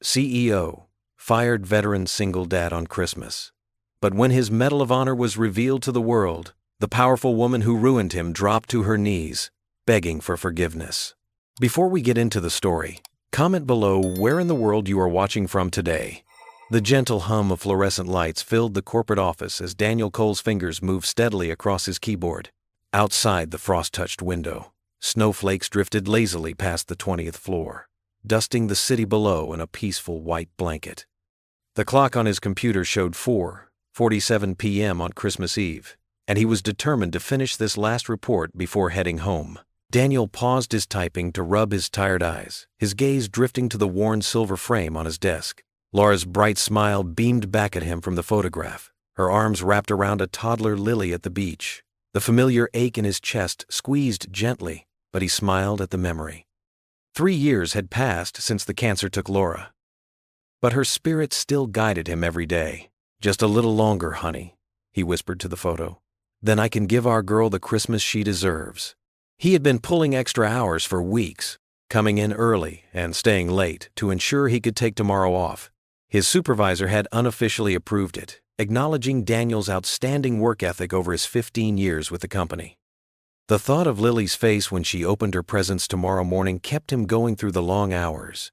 CEO, fired veteran single dad on Christmas. But when his Medal of Honor was revealed to the world, the powerful woman who ruined him dropped to her knees, begging for forgiveness. Before we get into the story, comment below where in the world you are watching from today. The gentle hum of fluorescent lights filled the corporate office as Daniel Cole's fingers moved steadily across his keyboard. Outside the frost-touched window, snowflakes drifted lazily past the 20th floor, dusting the city below in a peaceful white blanket. The clock on his computer showed 4:47 p.m. on Christmas Eve, and he was determined to finish this last report before heading home. Daniel paused his typing to rub his tired eyes, his gaze drifting to the worn silver frame on his desk. Laura's bright smile beamed back at him from the photograph, her arms wrapped around a toddler Lily at the beach. The familiar ache in his chest squeezed gently, but he smiled at the memory. 3 years had passed since the cancer took Laura, but her spirit still guided him every day. "Just a little longer, honey," he whispered to the photo. "Then I can give our girl the Christmas she deserves." He had been pulling extra hours for weeks, coming in early and staying late to ensure he could take tomorrow off. His supervisor had unofficially approved it, acknowledging Daniel's outstanding work ethic over his 15 years with the company. The thought of Lily's face when she opened her presents tomorrow morning kept him going through the long hours.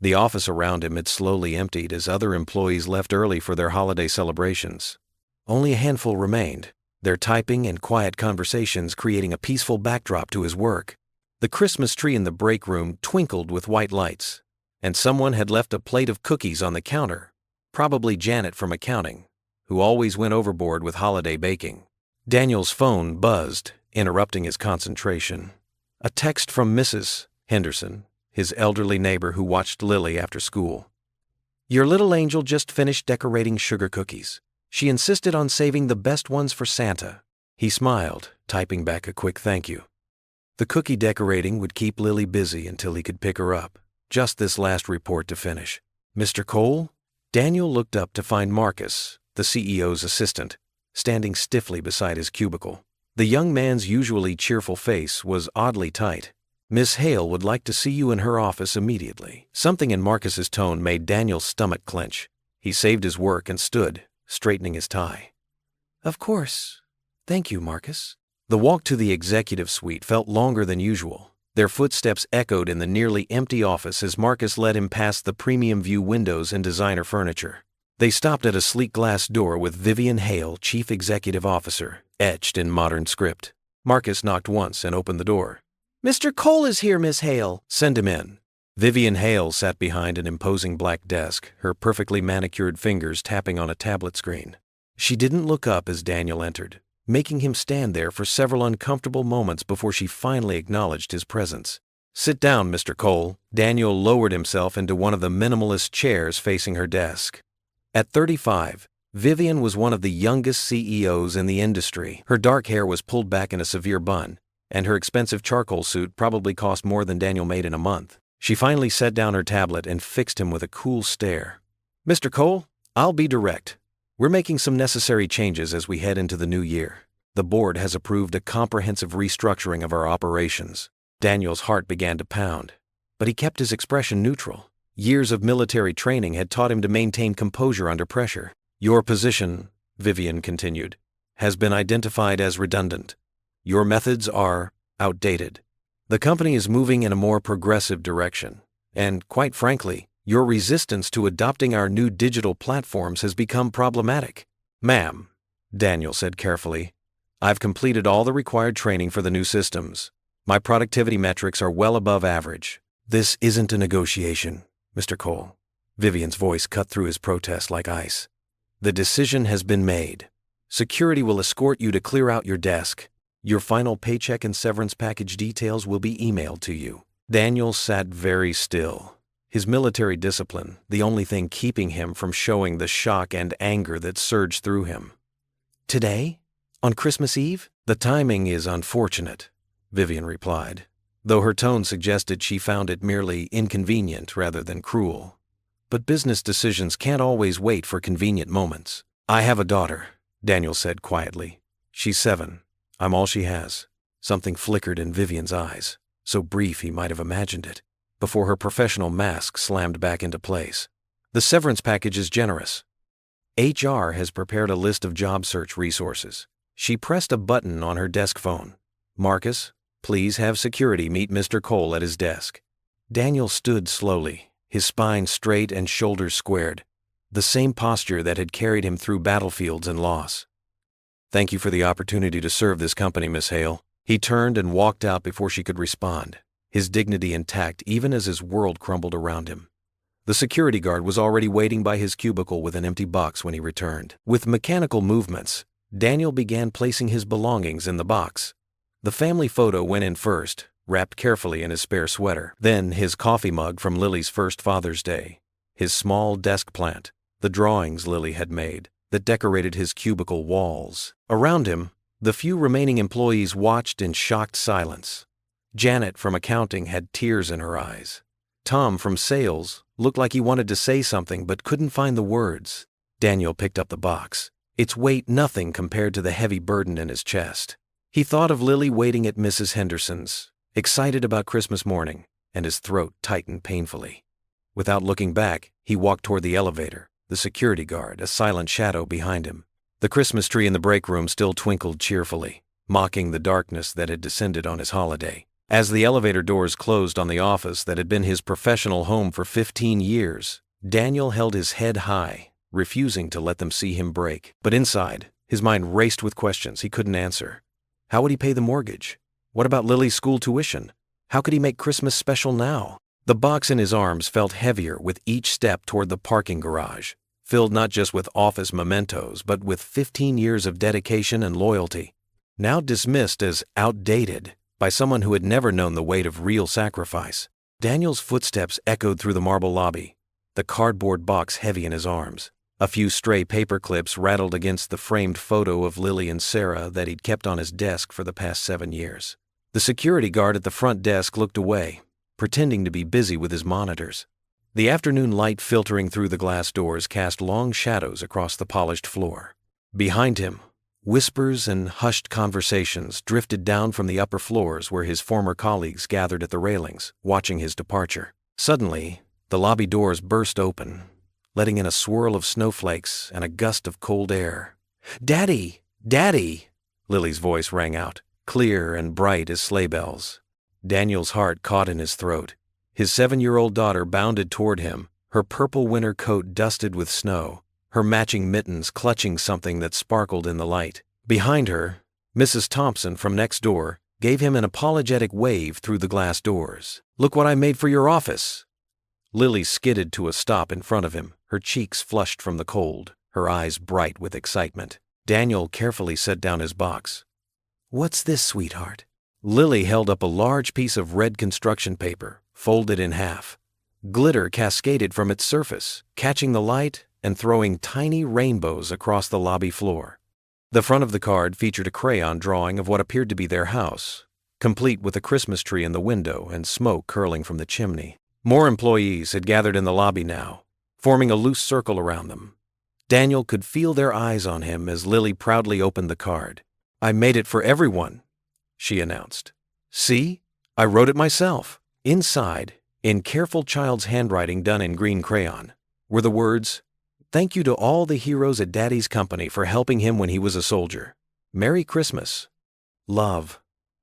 The office around him had slowly emptied as other employees left early for their holiday celebrations. Only a handful remained, their typing and quiet conversations creating a peaceful backdrop to his work. The Christmas tree in the break room twinkled with white lights, and someone had left a plate of cookies on the counter, probably Janet from accounting, who always went overboard with holiday baking. Daniel's phone buzzed, interrupting his concentration. A text from Mrs. Henderson, his elderly neighbor who watched Lily after school. "Your little angel just finished decorating sugar cookies. She insisted on saving the best ones for Santa." He smiled, typing back a quick thank you. The cookie decorating would keep Lily busy until he could pick her up. Just this last report to finish. "Mr. Cole?" Daniel looked up to find Marcus, the CEO's assistant, standing stiffly beside his cubicle. The young man's usually cheerful face was oddly tight. "Miss Hale would like to see you in her office immediately." Something in Marcus's tone made Daniel's stomach clench. He saved his work and stood, straightening his tie. "Of course. Thank you, Marcus." The walk to the executive suite felt longer than usual. Their footsteps echoed in the nearly empty office as Marcus led him past the premium view windows and designer furniture. They stopped at a sleek glass door with Vivian Hale, Chief Executive Officer, etched in modern script. Marcus knocked once and opened the door. "Mr. Cole is here, Miss Hale." "Send him in." Vivian Hale sat behind an imposing black desk, her perfectly manicured fingers tapping on a tablet screen. She didn't look up as Daniel entered, making him stand there for several uncomfortable moments before she finally acknowledged his presence. "Sit down, Mr. Cole." Daniel lowered himself into one of the minimalist chairs facing her desk. At 35, Vivian was one of the youngest CEOs in the industry. Her dark hair was pulled back in a severe bun, and her expensive charcoal suit probably cost more than Daniel made in a month. She finally set down her tablet and fixed him with a cool stare. "Mr. Cole, I'll be direct. We're making some necessary changes as we head into the new year. The board has approved a comprehensive restructuring of our operations." Daniel's heart began to pound, but he kept his expression neutral. Years of military training had taught him to maintain composure under pressure. "Your position," Vivian continued, "has been identified as redundant. Your methods are outdated. The company is moving in a more progressive direction, and, quite frankly, your resistance to adopting our new digital platforms has become problematic." "Ma'am," Daniel said carefully, "I've completed all the required training for the new systems. My productivity metrics are well above average." "This isn't a negotiation, Mr. Cole." Vivian's voice cut through his protest like ice. "The decision has been made. Security will escort you to clear out your desk. Your final paycheck and severance package details will be emailed to you." Daniel sat very still. His military discipline, the only thing keeping him from showing the shock and anger that surged through him. "Today? On Christmas Eve?" "The timing is unfortunate," Vivian replied, though her tone suggested she found it merely inconvenient rather than cruel. "But business decisions can't always wait for convenient moments." "I have a daughter," Daniel said quietly. "She's 7. I'm all she has." Something flickered in Vivian's eyes, so brief he might have imagined it. before her professional mask slammed back into place. The severance package is generous. HR has prepared a list of job search resources. She pressed a button on her desk phone. Marcus, please have security meet Mr. Cole at his desk. Daniel stood slowly, his spine straight and shoulders squared, the same posture that had carried him through battlefields and loss. Thank you for the opportunity to serve this company, Miss Hale. He turned and walked out before she could respond, his dignity intact even as his world crumbled around him. The security guard was already waiting by his cubicle with an empty box when he returned. With mechanical movements, Daniel began placing his belongings in the box. The family photo went in first, wrapped carefully in his spare sweater. Then his coffee mug from Lily's first Father's Day, his small desk plant, the drawings Lily had made that decorated his cubicle walls. Around him, the few remaining employees watched in shocked silence. Janet from accounting had tears in her eyes. Tom from sales looked like he wanted to say something but couldn't find the words. Daniel picked up the box, its weight nothing compared to the heavy burden in his chest. He thought of Lily waiting at Mrs. Henderson's, excited about Christmas morning, and his throat tightened painfully. Without looking back, he walked toward the elevator, the security guard a silent shadow behind him. The Christmas tree in the break room still twinkled cheerfully, mocking the darkness that had descended on his holiday. As the elevator doors closed on the office that had been his professional home for 15 years, Daniel held his head high, refusing to let them see him break. But inside, his mind raced with questions he couldn't answer. How would he pay the mortgage? What about Lily's school tuition? How could he make Christmas special now? The box in his arms felt heavier with each step toward the parking garage, filled not just with office mementos, but with 15 years of dedication and loyalty, now dismissed as outdated by someone who had never known the weight of real sacrifice. Daniel's footsteps echoed through the marble lobby, the cardboard box heavy in his arms. A few stray paper clips rattled against the framed photo of Lily and Sarah that he'd kept on his desk for the past 7 years. The security guard at the front desk looked away, pretending to be busy with his monitors. The afternoon light filtering through the glass doors cast long shadows across the polished floor. Behind him, whispers and hushed conversations drifted down from the upper floors where his former colleagues gathered at the railings, watching his departure. Suddenly, the lobby doors burst open, letting in a swirl of snowflakes and a gust of cold air. "Daddy! Daddy!" Lily's voice rang out, clear and bright as sleigh bells. Daniel's heart caught in his throat. His 7-year-old daughter bounded toward him, her purple winter coat dusted with snow, her matching mittens clutching something that sparkled in the light. Behind her, Mrs. Thompson from next door gave him an apologetic wave through the glass doors. "Look what I made for your office." Lily skidded to a stop in front of him, her cheeks flushed from the cold, her eyes bright with excitement. Daniel carefully set down his box. "What's this, sweetheart?" Lily held up a large piece of red construction paper, folded in half. Glitter cascaded from its surface, catching the light and throwing tiny rainbows across the lobby floor. The front of the card featured a crayon drawing of what appeared to be their house, complete with a Christmas tree in the window and smoke curling from the chimney. More employees had gathered in the lobby now, forming a loose circle around them. Daniel could feel their eyes on him as Lily proudly opened the card. "I made it for everyone," she announced. "See? I wrote it myself." Inside, in careful child's handwriting done in green crayon, were the words, "Thank you to all the heroes at Daddy's company for helping him when he was a soldier. Merry Christmas. Love,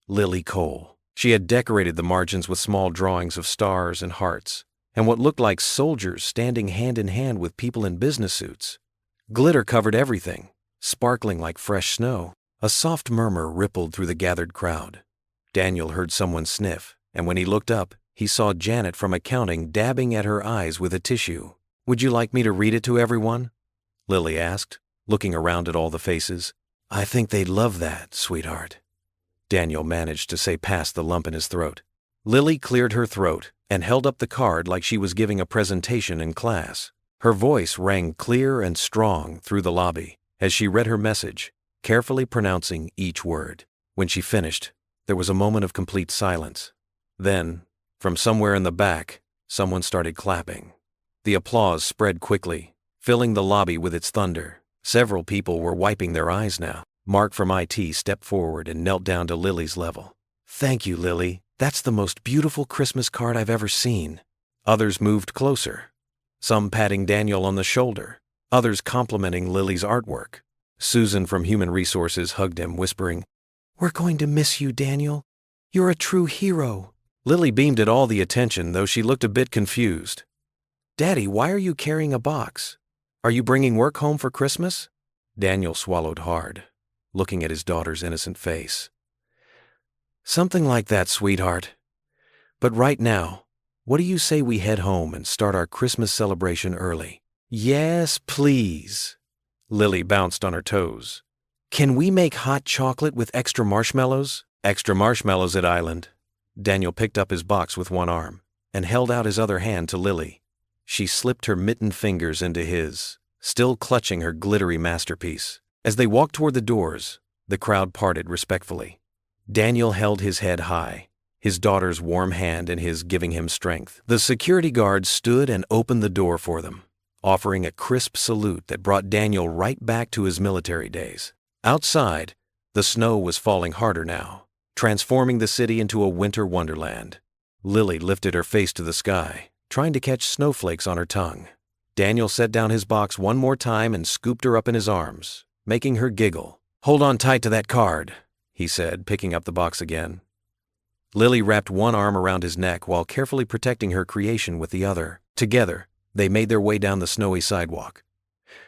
Lily Cole." She had decorated the margins with small drawings of stars and hearts, and what looked like soldiers standing hand in hand with people in business suits. Glitter covered everything, sparkling like fresh snow. A soft murmur rippled through the gathered crowd. Daniel heard someone sniff, and when he looked up, he saw Janet from accounting dabbing at her eyes with a tissue. "Would you like me to read it to everyone?" Lily asked, looking around at all the faces. "I think they'd love that, sweetheart," Daniel managed to say past the lump in his throat. Lily cleared her throat and held up the card like she was giving a presentation in class. Her voice rang clear and strong through the lobby as she read her message, carefully pronouncing each word. When she finished, there was a moment of complete silence. Then, from somewhere in the back, someone started clapping. The applause spread quickly, filling the lobby with its thunder. Several people were wiping their eyes now. Mark from IT stepped forward and knelt down to Lily's level. "Thank you, Lily. That's the most beautiful Christmas card I've ever seen." Others moved closer, some patting Daniel on the shoulder, others complimenting Lily's artwork. Susan from Human Resources hugged him, whispering, "We're going to miss you, Daniel. You're a true hero." Lily beamed at all the attention, though she looked a bit confused. "Daddy, why are you carrying a box? Are you bringing work home for Christmas?" Daniel swallowed hard, looking at his daughter's innocent face. "Something like that, sweetheart. But right now, what do you say we head home and start our Christmas celebration early?" "Yes, please." Lily bounced on her toes. "Can we make hot chocolate with extra marshmallows?" "Extra marshmallows at Island." Daniel picked up his box with one arm and held out his other hand to Lily. She slipped her mittened fingers into his, still clutching her glittery masterpiece. As they walked toward the doors, the crowd parted respectfully. Daniel held his head high, his daughter's warm hand in his, giving him strength. The security guards stood and opened the door for them, offering a crisp salute that brought Daniel right back to his military days. Outside, the snow was falling harder now, transforming the city into a winter wonderland. Lily lifted her face to the sky, trying to catch snowflakes on her tongue. Daniel set down his box one more time and scooped her up in his arms, making her giggle. "Hold on tight to that card," he said, picking up the box again. Lily wrapped one arm around his neck while carefully protecting her creation with the other. Together, they made their way down the snowy sidewalk.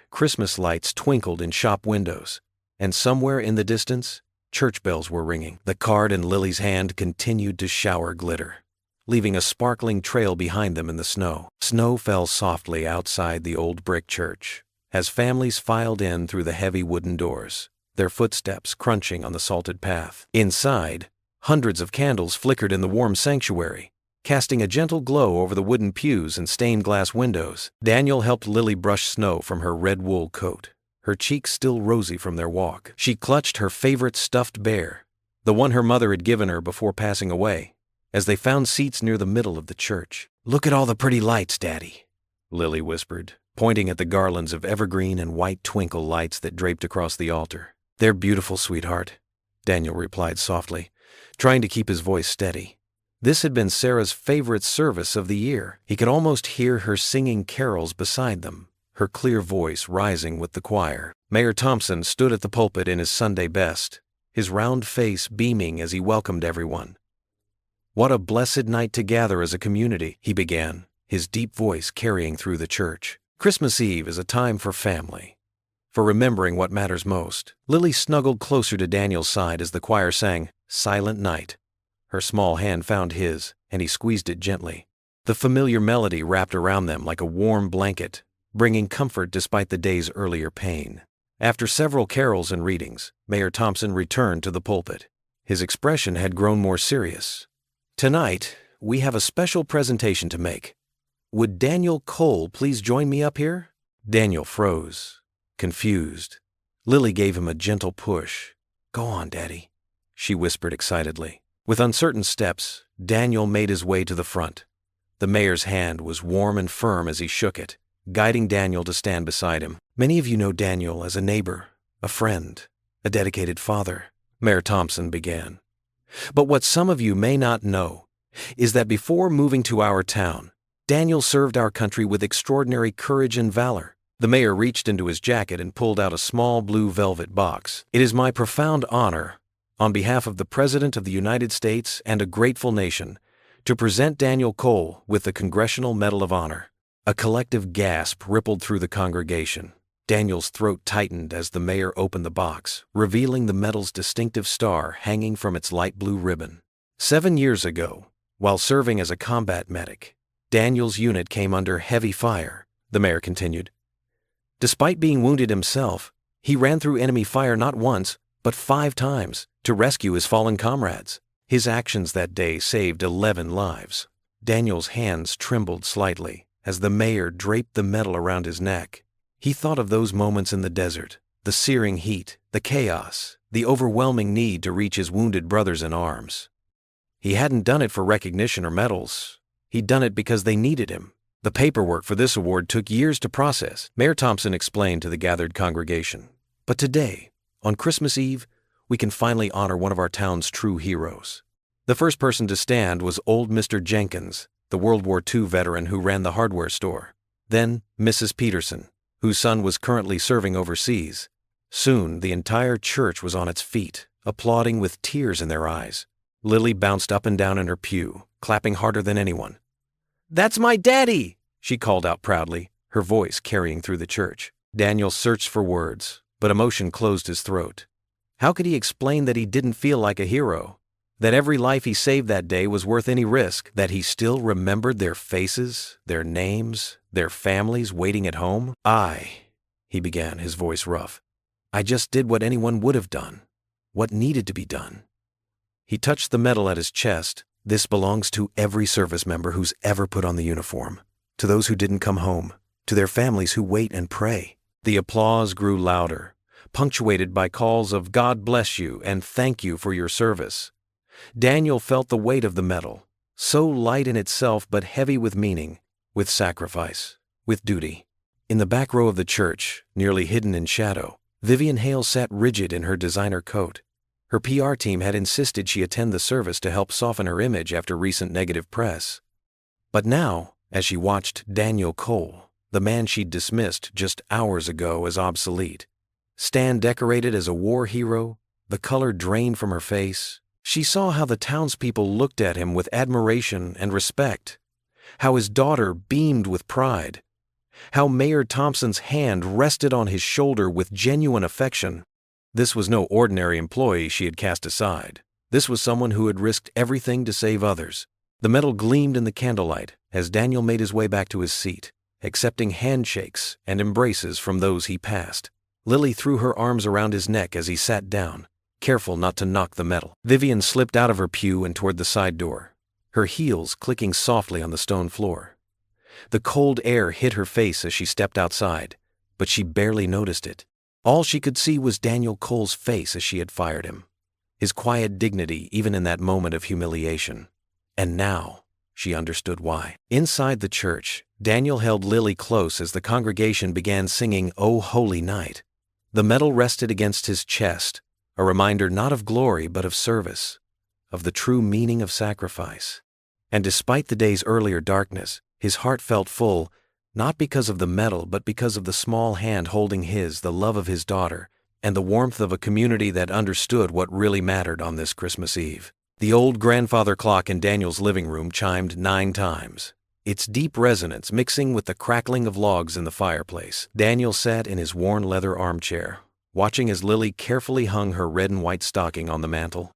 Christmas lights twinkled in shop windows, and somewhere in the distance, church bells were ringing. The card in Lily's hand continued to shower glitter, leaving a sparkling trail behind them in the snow. Snow fell softly outside the old brick church as families filed in through the heavy wooden doors, their footsteps crunching on the salted path. Inside, hundreds of candles flickered in the warm sanctuary, casting a gentle glow over the wooden pews and stained glass windows. Daniel helped Lily brush snow from her red wool coat, her cheeks still rosy from their walk. She clutched her favorite stuffed bear, the one her mother had given her before passing away, as they found seats near the middle of the church. "Look at all the pretty lights, Daddy," Lily whispered, pointing at the garlands of evergreen and white twinkle lights that draped across the altar. "They're beautiful, sweetheart," Daniel replied softly, trying to keep his voice steady. This had been Sarah's favorite service of the year. He could almost hear her singing carols beside them, her clear voice rising with the choir. Mayor Thompson stood at the pulpit in his Sunday best, his round face beaming as he welcomed everyone. "What a blessed night to gather as a community," he began, his deep voice carrying through the church. "Christmas Eve is a time for family, for remembering what matters most." Lily snuggled closer to Daniel's side as the choir sang "Silent Night." Her small hand found his, and he squeezed it gently. The familiar melody wrapped around them like a warm blanket, bringing comfort despite the day's earlier pain. After several carols and readings, Mayor Thompson returned to the pulpit. His expression had grown more serious. "Tonight, we have a special presentation to make. Would Daniel Cole please join me up here?" Daniel froze, confused. Lily gave him a gentle push. "Go on, Daddy," she whispered excitedly. With uncertain steps, Daniel made his way to the front. The mayor's hand was warm and firm as he shook it, guiding Daniel to stand beside him. "Many of you know Daniel as a neighbor, a friend, a dedicated father," Mayor Thompson began. "But what some of you may not know is that before moving to our town, Daniel served our country with extraordinary courage and valor." The mayor reached into his jacket and pulled out a small blue velvet box. "It is my profound honor, on behalf of the President of the United States and a grateful nation, to present Daniel Cole with the Congressional Medal of Honor." A collective gasp rippled through the congregation. Daniel's throat tightened as the mayor opened the box, revealing the medal's distinctive star hanging from its light blue ribbon. 7 years ago, while serving as a combat medic, Daniel's unit came under heavy fire, the mayor continued. Despite being wounded himself, he ran through enemy fire not once, but 5 times to rescue his fallen comrades. His actions that day saved 11 lives. Daniel's hands trembled slightly as the mayor draped the medal around his neck. He thought of those moments in the desert, the searing heat, the chaos, the overwhelming need to reach his wounded brothers in arms. He hadn't done it for recognition or medals. He'd done it because they needed him. The paperwork for this award took years to process, Mayor Thompson explained to the gathered congregation. But today, on Christmas Eve, we can finally honor one of our town's true heroes. The first person to stand was old Mr. Jenkins, the World War II veteran who ran the hardware store. Then Mrs. Peterson, whose son was currently serving overseas. Soon the entire church was on its feet, applauding with tears in their eyes. Lily bounced up and down in her pew, clapping harder than anyone. "That's my daddy!" she called out proudly, her voice carrying through the church. Daniel searched for words, but emotion closed his throat. How could he explain that he didn't feel like a hero? That every life he saved that day was worth any risk? That he still remembered their faces, their names, their families waiting at home? He began, his voice rough. I just did what anyone would have done, what needed to be done. He touched the medal at his chest. This belongs to every service member who's ever put on the uniform, to those who didn't come home, to their families who wait and pray. The applause grew louder, punctuated by calls of God bless you and thank you for your service. Daniel felt the weight of the medal, so light in itself but heavy with meaning, with sacrifice, with duty. In the back row of the church, nearly hidden in shadow, Vivian Hale sat rigid in her designer coat. Her PR team had insisted she attend the service to help soften her image after recent negative press. But now, as she watched Daniel Cole, the man she'd dismissed just hours ago as obsolete, stand decorated as a war hero, the color drained from her face, she saw how the townspeople looked at him with admiration and respect, how his daughter beamed with pride, how Mayor Thompson's hand rested on his shoulder with genuine affection. This was no ordinary employee she had cast aside. This was someone who had risked everything to save others. The medal gleamed in the candlelight as Daniel made his way back to his seat, accepting handshakes and embraces from those he passed. Lily threw her arms around his neck as he sat down, careful not to knock the medal. Vivian slipped out of her pew and toward the side door, her heels clicking softly on the stone floor. The cold air hit her face as she stepped outside, but she barely noticed it. All she could see was Daniel Cole's face as she had fired him, his quiet dignity even in that moment of humiliation. And now, she understood why. Inside the church, Daniel held Lily close as the congregation began singing "O Holy Night." The medal rested against his chest, a reminder not of glory but of service, of the true meaning of sacrifice. And despite the day's earlier darkness, his heart felt full, not because of the medal but because of the small hand holding his, the love of his daughter, and the warmth of a community that understood what really mattered on this Christmas Eve. The old grandfather clock in Daniel's living room chimed 9 times, its deep resonance mixing with the crackling of logs in the fireplace. Daniel sat in his worn leather armchair, watching as Lily carefully hung her red and white stocking on the mantel.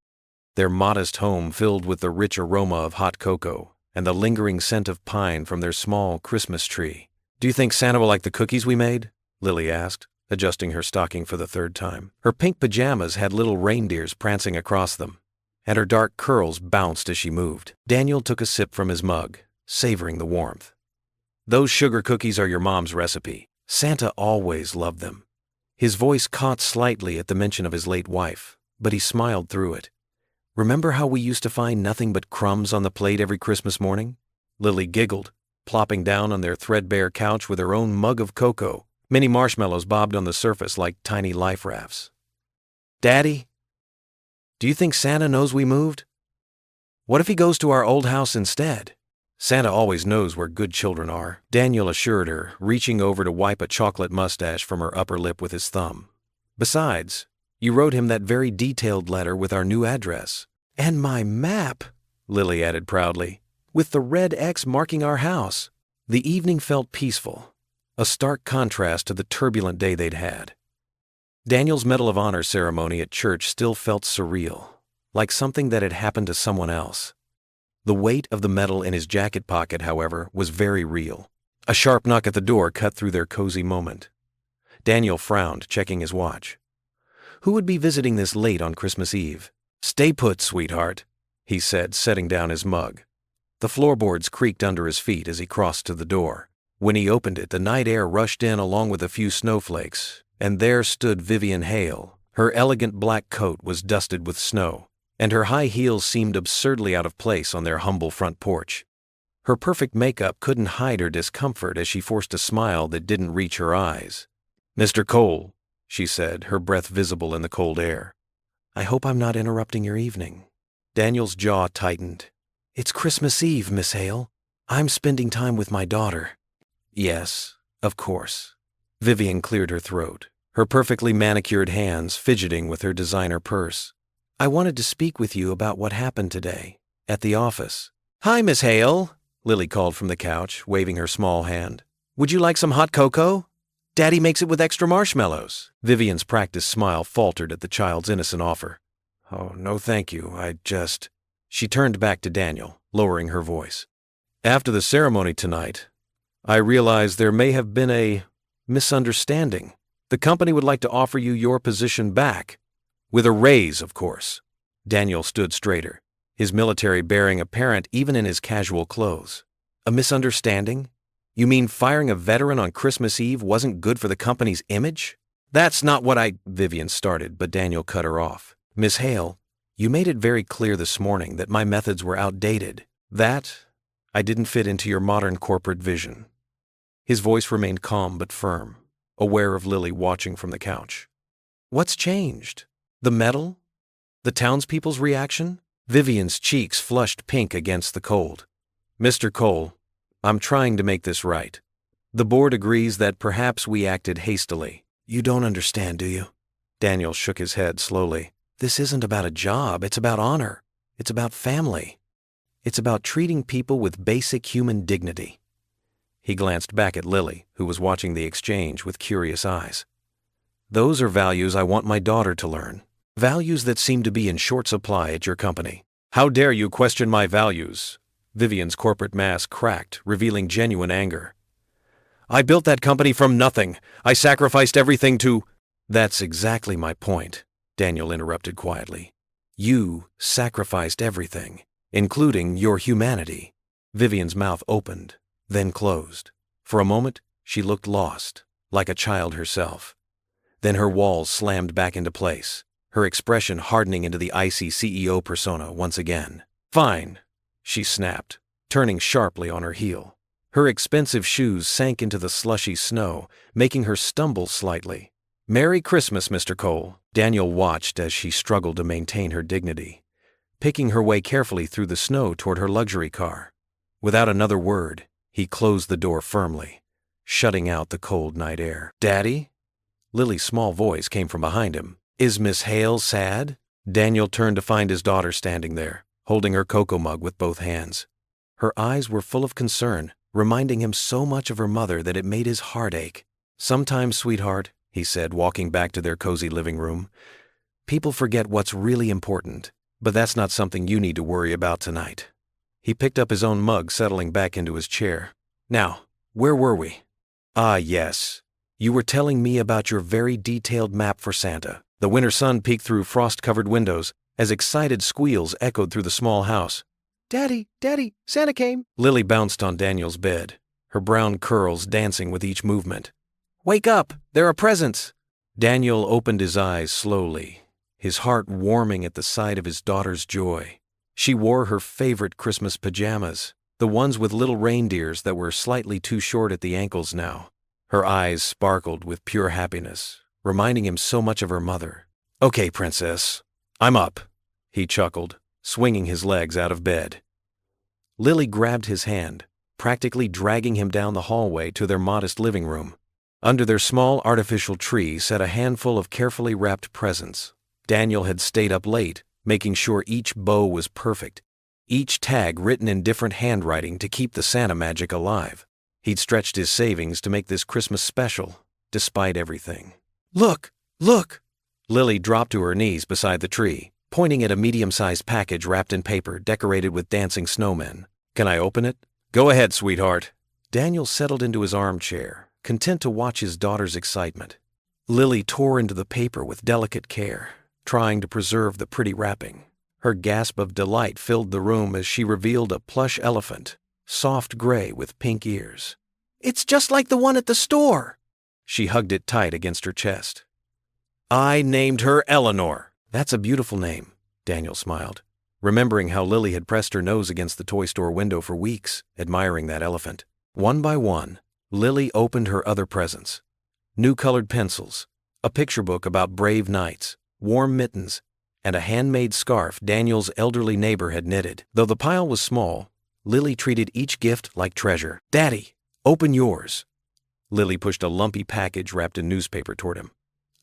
Their modest home filled with the rich aroma of hot cocoa and the lingering scent of pine from their small Christmas tree. "Do you think Santa will like the cookies we made?" Lily asked, adjusting her stocking for the 3rd time. Her pink pajamas had little reindeers prancing across them, and her dark curls bounced as she moved. Daniel took a sip from his mug, savoring the warmth. "Those sugar cookies are your mom's recipe. Santa always loved them." His voice caught slightly at the mention of his late wife, but he smiled through it. "Remember how we used to find nothing but crumbs on the plate every Christmas morning?" Lily giggled, plopping down on their threadbare couch with her own mug of cocoa. Many marshmallows bobbed on the surface like tiny life rafts. "Daddy, do you think Santa knows we moved? What if he goes to our old house instead?" "Santa always knows where good children are," Daniel assured her, reaching over to wipe a chocolate mustache from her upper lip with his thumb. "Besides, you wrote him that very detailed letter with our new address." "And my map," Lily added proudly, "with the red X marking our house." The evening felt peaceful, a stark contrast to the turbulent day they'd had. Daniel's Medal of Honor ceremony at church still felt surreal, like something that had happened to someone else. The weight of the medal in his jacket pocket, however, was very real. A sharp knock at the door cut through their cozy moment. Daniel frowned, checking his watch. Who would be visiting this late on Christmas Eve? "Stay put, sweetheart," he said, setting down his mug. The floorboards creaked under his feet as he crossed to the door. When he opened it, the night air rushed in along with a few snowflakes, and there stood Vivian Hale. Her elegant black coat was dusted with snow, and her high heels seemed absurdly out of place on their humble front porch. Her perfect makeup couldn't hide her discomfort as she forced a smile that didn't reach her eyes. "Mr. Cole," she said, her breath visible in the cold air. "I hope I'm not interrupting your evening." Daniel's jaw tightened. It's Christmas Eve, Miss Hale. I'm spending time with my daughter. Yes, of course. Vivian cleared her throat, her perfectly manicured hands fidgeting with her designer purse. I wanted to speak with you about what happened today, at the office. Hi, Miss Hale, Lily called from the couch, waving her small hand. Would you like some hot cocoa? Daddy makes it with extra marshmallows. Vivian's practiced smile faltered at the child's innocent offer. Oh, no thank you, She turned back to Daniel, lowering her voice. After the ceremony tonight, I realized there may have been a misunderstanding. The company would like to offer you your position back. With a raise, of course. Daniel stood straighter, his military bearing apparent even in his casual clothes. A misunderstanding? You mean firing a veteran on Christmas Eve wasn't good for the company's image? That's not what Vivian started, but Daniel cut her off. Miss Hale, you made it very clear this morning that my methods were outdated. That I didn't fit into your modern corporate vision. His voice remained calm but firm, aware of Lily watching from the couch. What's changed? The medal? The townspeople's reaction? Vivian's cheeks flushed pink against the cold. Mr. Cole, I'm trying to make this right. The board agrees that perhaps we acted hastily. You don't understand, do you? Daniel shook his head slowly. This isn't about a job, it's about honor. It's about family. It's about treating people with basic human dignity. He glanced back at Lily, who was watching the exchange with curious eyes. Those are values I want my daughter to learn. Values that seem to be in short supply at your company. How dare you question my values? Vivian's corporate mask cracked, revealing genuine anger. I built that company from nothing. I sacrificed everything to... That's exactly my point, Daniel interrupted quietly. You sacrificed everything, including your humanity. Vivian's mouth opened, then closed. For a moment, she looked lost, like a child herself. Then her walls slammed back into place, her expression hardening into the icy CEO persona once again. Fine, she snapped, turning sharply on her heel. Her expensive shoes sank into the slushy snow, making her stumble slightly. Merry Christmas, Mr. Cole. Daniel watched as she struggled to maintain her dignity, picking her way carefully through the snow toward her luxury car. Without another word, he closed the door firmly, shutting out the cold night air. Daddy? Lily's small voice came from behind him. Is Miss Hale sad? Daniel turned to find his daughter standing there, holding her cocoa mug with both hands. Her eyes were full of concern, reminding him so much of her mother that it made his heart ache. Sometimes, sweetheart, he said, walking back to their cozy living room, people forget what's really important, but that's not something you need to worry about tonight. He picked up his own mug, settling back into his chair. Now, where were we? Ah, yes. You were telling me about your very detailed map for Santa. The winter sun peeked through frost-covered windows as excited squeals echoed through the small house. Daddy, Daddy, Santa came! Lily bounced on Daniel's bed, her brown curls dancing with each movement. Wake up! There are presents! Daniel opened his eyes slowly, his heart warming at the sight of his daughter's joy. She wore her favorite Christmas pajamas, the ones with little reindeers that were slightly too short at the ankles now. Her eyes sparkled with pure happiness, reminding him so much of her mother. Okay, princess, I'm up, he chuckled, swinging his legs out of bed. Lily grabbed his hand, practically dragging him down the hallway to their modest living room. Under their small artificial tree sat a handful of carefully wrapped presents. Daniel had stayed up late, making sure each bow was perfect, each tag written in different handwriting to keep the Santa magic alive. He'd stretched his savings to make this Christmas special, despite everything. Look! Look! Lily dropped to her knees beside the tree, pointing at a medium-sized package wrapped in paper decorated with dancing snowmen. Can I open it? Go ahead, sweetheart. Daniel settled into his armchair, content to watch his daughter's excitement. Lily tore into the paper with delicate care, trying to preserve the pretty wrapping. Her gasp of delight filled the room as she revealed a plush elephant, soft gray with pink ears. It's just like the one at the store! She hugged it tight against her chest. I named her Eleanor. That's a beautiful name, Daniel smiled, remembering how Lily had pressed her nose against the toy store window for weeks, admiring that elephant. One by one, Lily opened her other presents. New colored pencils, a picture book about brave knights, warm mittens, and a handmade scarf Daniel's elderly neighbor had knitted. Though the pile was small, Lily treated each gift like treasure. "Daddy, open yours." Lily pushed a lumpy package wrapped in newspaper toward him.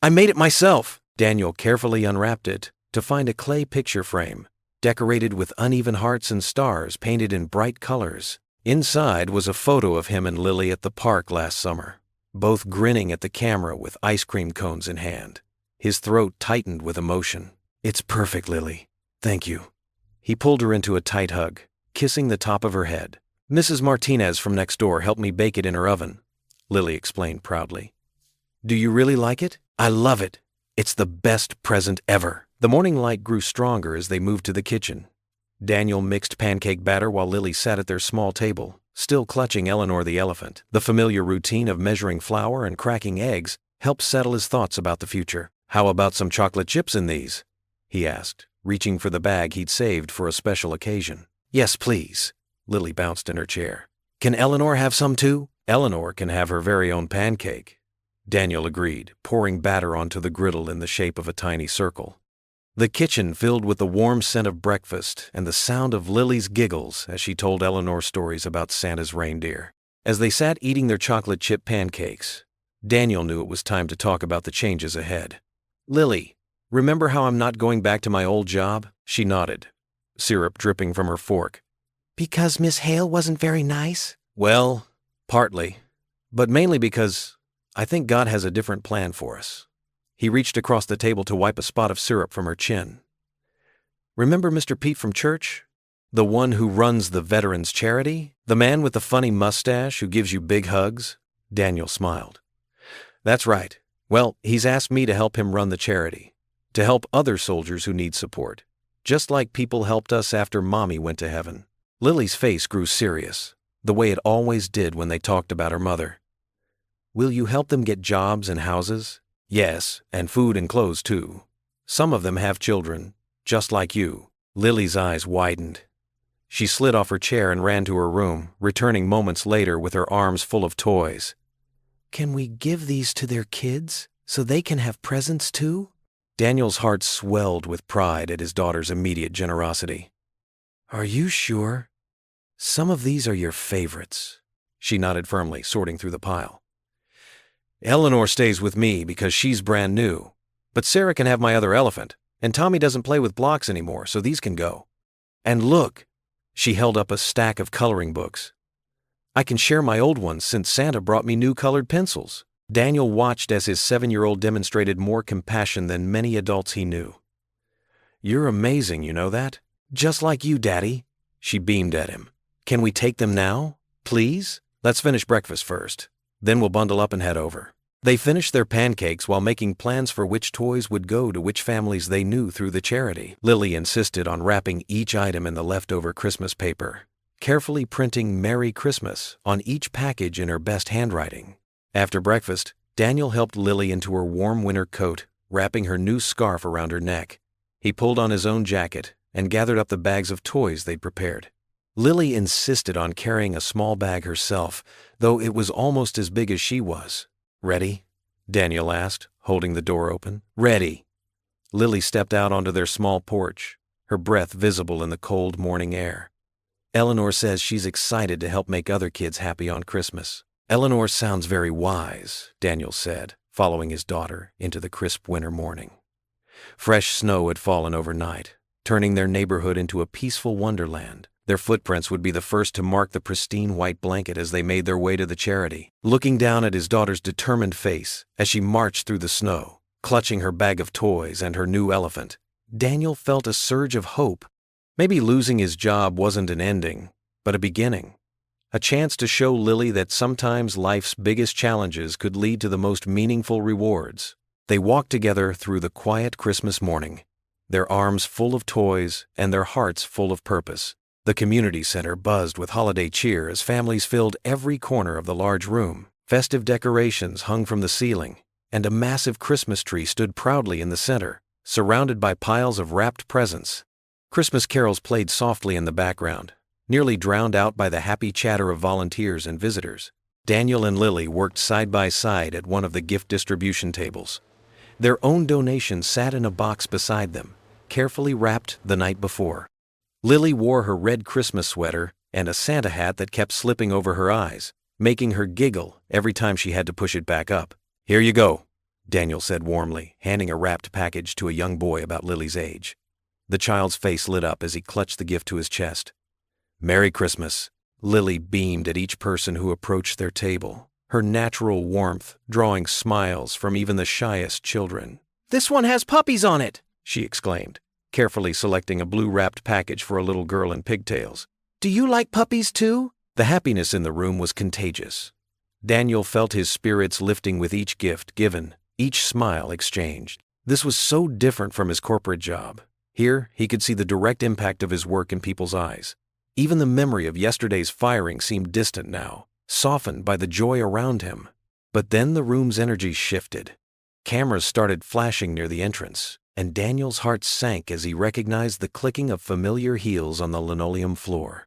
"I made it myself." Daniel carefully unwrapped it to find a clay picture frame, decorated with uneven hearts and stars painted in bright colors. Inside was a photo of him and Lily at the park last summer, both grinning at the camera with ice cream cones in hand. His throat tightened with emotion. "It's perfect, Lily. Thank you." He pulled her into a tight hug, kissing the top of her head. "Mrs. Martinez from next door helped me bake it in her oven," Lily explained proudly. "Do you really like it?" "I love it. It's the best present ever." The morning light grew stronger as they moved to the kitchen. Daniel mixed pancake batter while Lily sat at their small table, still clutching Eleanor the elephant. The familiar routine of measuring flour and cracking eggs helped settle his thoughts about the future. "How about some chocolate chips in these?" he asked, reaching for the bag he'd saved for a special occasion. "Yes, please." Lily bounced in her chair. "Can Eleanor have some too?" "Eleanor can have her very own pancake," Daniel agreed, pouring batter onto the griddle in the shape of a tiny circle. The kitchen filled with the warm scent of breakfast and the sound of Lily's giggles as she told Eleanor stories about Santa's reindeer. As they sat eating their chocolate chip pancakes, Daniel knew it was time to talk about the changes ahead. "Lily, remember how I'm not going back to my old job?" She nodded, syrup dripping from her fork. "Because Miss Hale wasn't very nice?" "Well, partly, but mainly because I think God has a different plan for us." He reached across the table to wipe a spot of syrup from her chin. "Remember Mr. Pete from church? The one who runs the Veterans Charity? The man with the funny mustache who gives you big hugs?" Daniel smiled. "That's right. Well, he's asked me to help him run the charity, to help other soldiers who need support, just like people helped us after Mommy went to heaven." Lily's face grew serious, the way it always did when they talked about her mother. "Will you help them get jobs and houses?" "Yes, and food and clothes too. Some of them have children, just like you." Lily's eyes widened. She slid off her chair and ran to her room, returning moments later with her arms full of toys. "Can we give these to their kids so they can have presents too?" Daniel's heart swelled with pride at his daughter's immediate generosity. "Are you sure? Some of these are your favorites." She nodded firmly, sorting through the pile. "Eleanor stays with me because she's brand new, but Sarah can have my other elephant, and Tommy doesn't play with blocks anymore, so these can go. And look," she held up a stack of coloring books. "I can share my old ones since Santa brought me new colored pencils." Daniel watched as his 7-year-old demonstrated more compassion than many adults he knew. "You're amazing, you know that?" "Just like you, Daddy." She beamed at him. "Can we take them now? Please? Let's finish breakfast first. Then we'll bundle up and head over." They finished their pancakes while making plans for which toys would go to which families they knew through the charity. Lily insisted on wrapping each item in the leftover Christmas paper, carefully printing "Merry Christmas" on each package in her best handwriting. After breakfast, Daniel helped Lily into her warm winter coat, wrapping her new scarf around her neck. He pulled on his own jacket and gathered up the bags of toys they'd prepared. Lily insisted on carrying a small bag herself, though it was almost as big as she was. "Ready?" Daniel asked, holding the door open. "Ready." Lily stepped out onto their small porch, her breath visible in the cold morning air. "Eleanor says she's excited to help make other kids happy on Christmas." "Eleanor sounds very wise," Daniel said, following his daughter into the crisp winter morning. Fresh snow had fallen overnight, turning their neighborhood into a peaceful wonderland. Their footprints would be the first to mark the pristine white blanket as they made their way to the charity. Looking down at his daughter's determined face as she marched through the snow, clutching her bag of toys and her new elephant, Daniel felt a surge of hope. Maybe losing his job wasn't an ending, but a beginning. A chance to show Lily that sometimes life's biggest challenges could lead to the most meaningful rewards. They walked together through the quiet Christmas morning, their arms full of toys and their hearts full of purpose. The community center buzzed with holiday cheer as families filled every corner of the large room. Festive decorations hung from the ceiling, and a massive Christmas tree stood proudly in the center, surrounded by piles of wrapped presents. Christmas carols played softly in the background, nearly drowned out by the happy chatter of volunteers and visitors. Daniel and Lily worked side by side at one of the gift distribution tables. Their own donations sat in a box beside them, carefully wrapped the night before. Lily wore her red Christmas sweater and a Santa hat that kept slipping over her eyes, making her giggle every time she had to push it back up. "Here you go," Daniel said warmly, handing a wrapped package to a young boy about Lily's age. The child's face lit up as he clutched the gift to his chest. "Merry Christmas." Lily beamed at each person who approached their table, her natural warmth drawing smiles from even the shyest children. "This one has puppies on it," she exclaimed, carefully selecting a blue-wrapped package for a little girl in pigtails. "Do you like puppies too?" The happiness in the room was contagious. Daniel felt his spirits lifting with each gift given, each smile exchanged. This was so different from his corporate job. Here, he could see the direct impact of his work in people's eyes. Even the memory of yesterday's firing seemed distant now, softened by the joy around him. But then the room's energy shifted. Cameras started flashing near the entrance, and Daniel's heart sank as he recognized the clicking of familiar heels on the linoleum floor.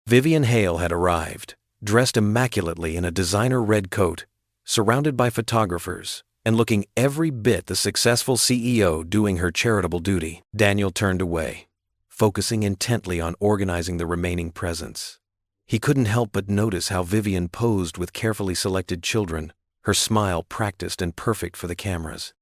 Vivian Hale had arrived, dressed immaculately in a designer red coat, surrounded by photographers, and looking every bit the successful CEO doing her charitable duty. Daniel turned away, focusing intently on organizing the remaining presents. He couldn't help but notice how Vivian posed with carefully selected children, her smile practiced and perfect for the cameras.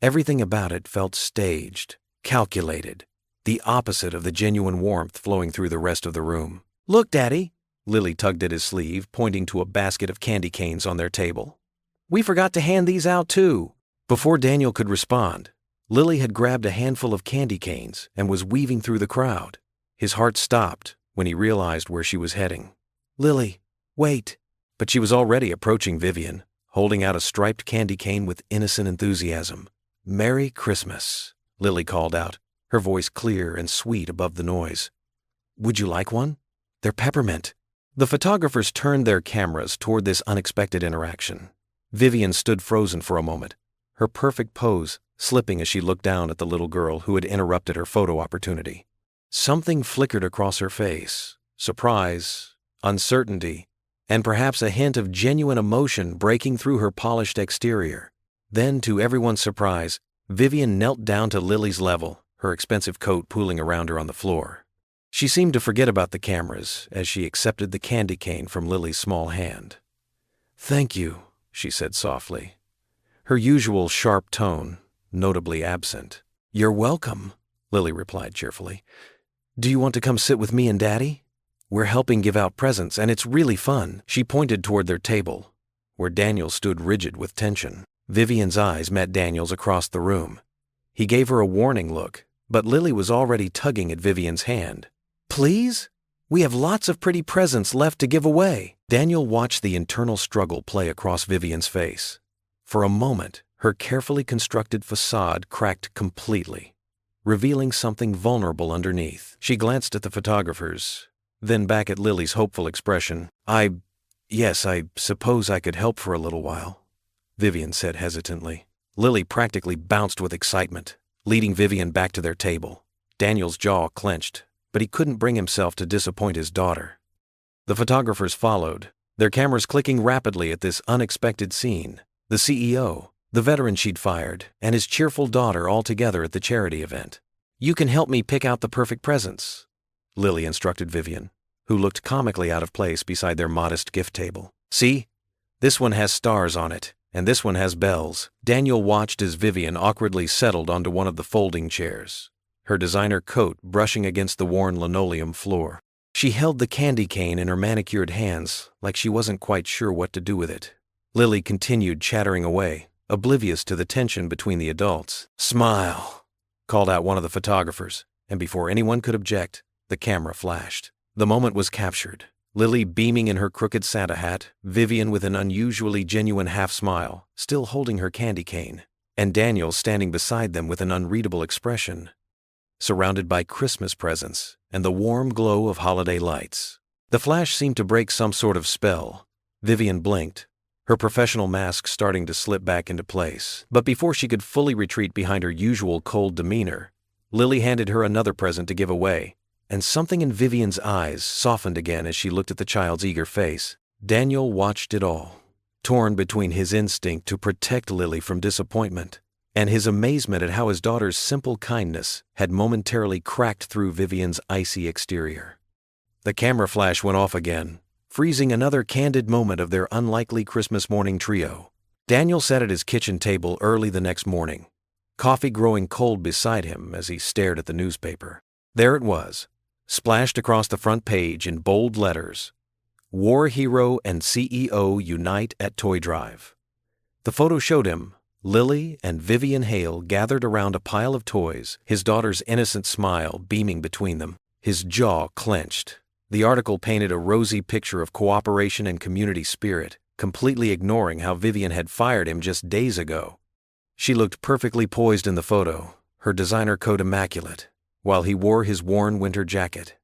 Everything about it felt staged, calculated, the opposite of the genuine warmth flowing through the rest of the room. "Look, Daddy," Lily tugged at his sleeve, pointing to a basket of candy canes on their table. "We forgot to hand these out too." Before Daniel could respond, Lily had grabbed a handful of candy canes and was weaving through the crowd. His heart stopped when he realized where she was heading. "Lily, wait." But she was already approaching Vivian, holding out a striped candy cane with innocent enthusiasm. "Merry Christmas," Lily called out, her voice clear and sweet above the noise. "Would you like one? They're peppermint." The photographers turned their cameras toward this unexpected interaction. Vivian stood frozen for a moment, her perfect pose slipping as she looked down at the little girl who had interrupted her photo opportunity. Something flickered across her face, surprise, uncertainty, and perhaps a hint of genuine emotion breaking through her polished exterior. Then, to everyone's surprise, Vivian knelt down to Lily's level, her expensive coat pooling around her on the floor. She seemed to forget about the cameras as she accepted the candy cane from Lily's small hand. "Thank you," she said softly, her usual sharp tone notably absent. "You're welcome," Lily replied cheerfully. "Do you want to come sit with me and Daddy? We're helping give out presents, and it's really fun." She pointed toward their table, where Daniel stood rigid with tension. Vivian's eyes met Daniel's across the room. He gave her a warning look, but Lily was already tugging at Vivian's hand. "Please? We have lots of pretty presents left to give away." Daniel watched the internal struggle play across Vivian's face. For a moment, her carefully constructed facade cracked completely, revealing something vulnerable underneath. She glanced at the photographers, then back at Lily's hopeful expression. Yes, I suppose I could help for a little while," Vivian said hesitantly. Lily practically bounced with excitement, leading Vivian back to their table. Daniel's jaw clenched, but he couldn't bring himself to disappoint his daughter. The photographers followed, their cameras clicking rapidly at this unexpected scene. The CEO, the veteran she'd fired, and his cheerful daughter all together at the charity event. "You can help me pick out the perfect presents," Lily instructed Vivian, who looked comically out of place beside their modest gift table. "See? This one has stars on it, and this one has bells." Daniel watched as Vivian awkwardly settled onto one of the folding chairs, her designer coat brushing against the worn linoleum floor. She held the candy cane in her manicured hands like she wasn't quite sure what to do with it. Lily continued chattering away, oblivious to the tension between the adults. "Smile," called out one of the photographers, and before anyone could object, the camera flashed. The moment was captured. Lily beaming in her crooked Santa hat, Vivian with an unusually genuine half-smile, still holding her candy cane, and Daniel standing beside them with an unreadable expression, surrounded by Christmas presents and the warm glow of holiday lights. The flash seemed to break some sort of spell. Vivian blinked, her professional mask starting to slip back into place. But before she could fully retreat behind her usual cold demeanor, Lily handed her another present to give away, and something in Vivian's eyes softened again as she looked at the child's eager face. Daniel watched it all, torn between his instinct to protect Lily from disappointment and his amazement at how his daughter's simple kindness had momentarily cracked through Vivian's icy exterior. The camera flash went off again, freezing another candid moment of their unlikely Christmas morning trio. Daniel sat at his kitchen table early the next morning, coffee growing cold beside him as he stared at the newspaper. There it was, splashed across the front page in bold letters: War hero and CEO unite at Toy Drive. The photo showed him, Lily and Vivian Hale gathered around a pile of toys, his daughter's innocent smile beaming between them. His jaw clenched. The article painted a rosy picture of cooperation and community spirit, completely ignoring how Vivian had fired him just days ago. She looked perfectly poised in the photo, her designer coat immaculate, while he wore his worn winter jacket.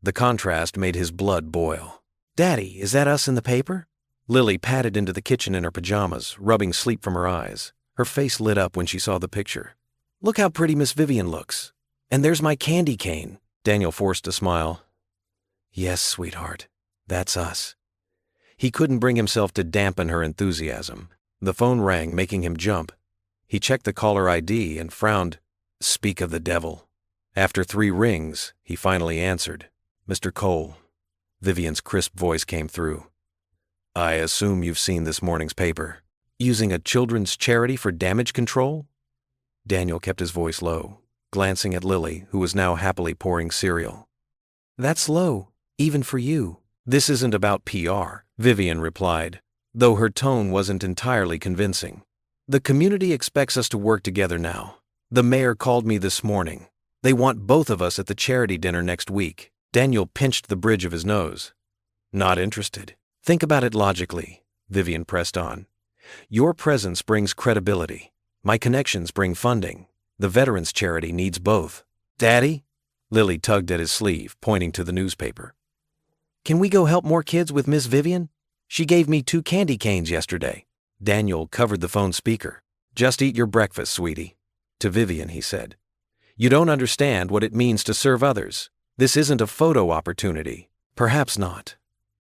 The contrast made his blood boil. "Daddy, is that us in the paper?" Lily padded into the kitchen in her pajamas, rubbing sleep from her eyes. Her face lit up when she saw the picture. "Look how pretty Miss Vivian looks. And there's my candy cane." Daniel forced a smile. "Yes, sweetheart, that's us." He couldn't bring himself to dampen her enthusiasm. The phone rang, making him jump. He checked the caller ID and frowned. Speak of the devil. After 3 rings, he finally answered. "Mr. Cole." Vivian's crisp voice came through. "I assume you've seen this morning's paper. Using a children's charity for damage control?" Daniel kept his voice low, glancing at Lily, who was now happily pouring cereal. "That's low, even for you." "This isn't about PR," Vivian replied, though her tone wasn't entirely convincing. "The community expects us to work together now. The mayor called me this morning. They want both of us at the charity dinner next week." Daniel pinched the bridge of his nose. "Not interested." "Think about it logically," Vivian pressed on. "Your presence brings credibility. My connections bring funding. The Veterans Charity needs both." "Daddy?" Lily tugged at his sleeve, pointing to the newspaper. "Can we go help more kids with Miss Vivian? She gave me 2 candy canes yesterday." Daniel covered the phone speaker. "Just eat your breakfast, sweetie." To Vivian, he said, "You don't understand what it means to serve others. This isn't a photo opportunity." "Perhaps not,"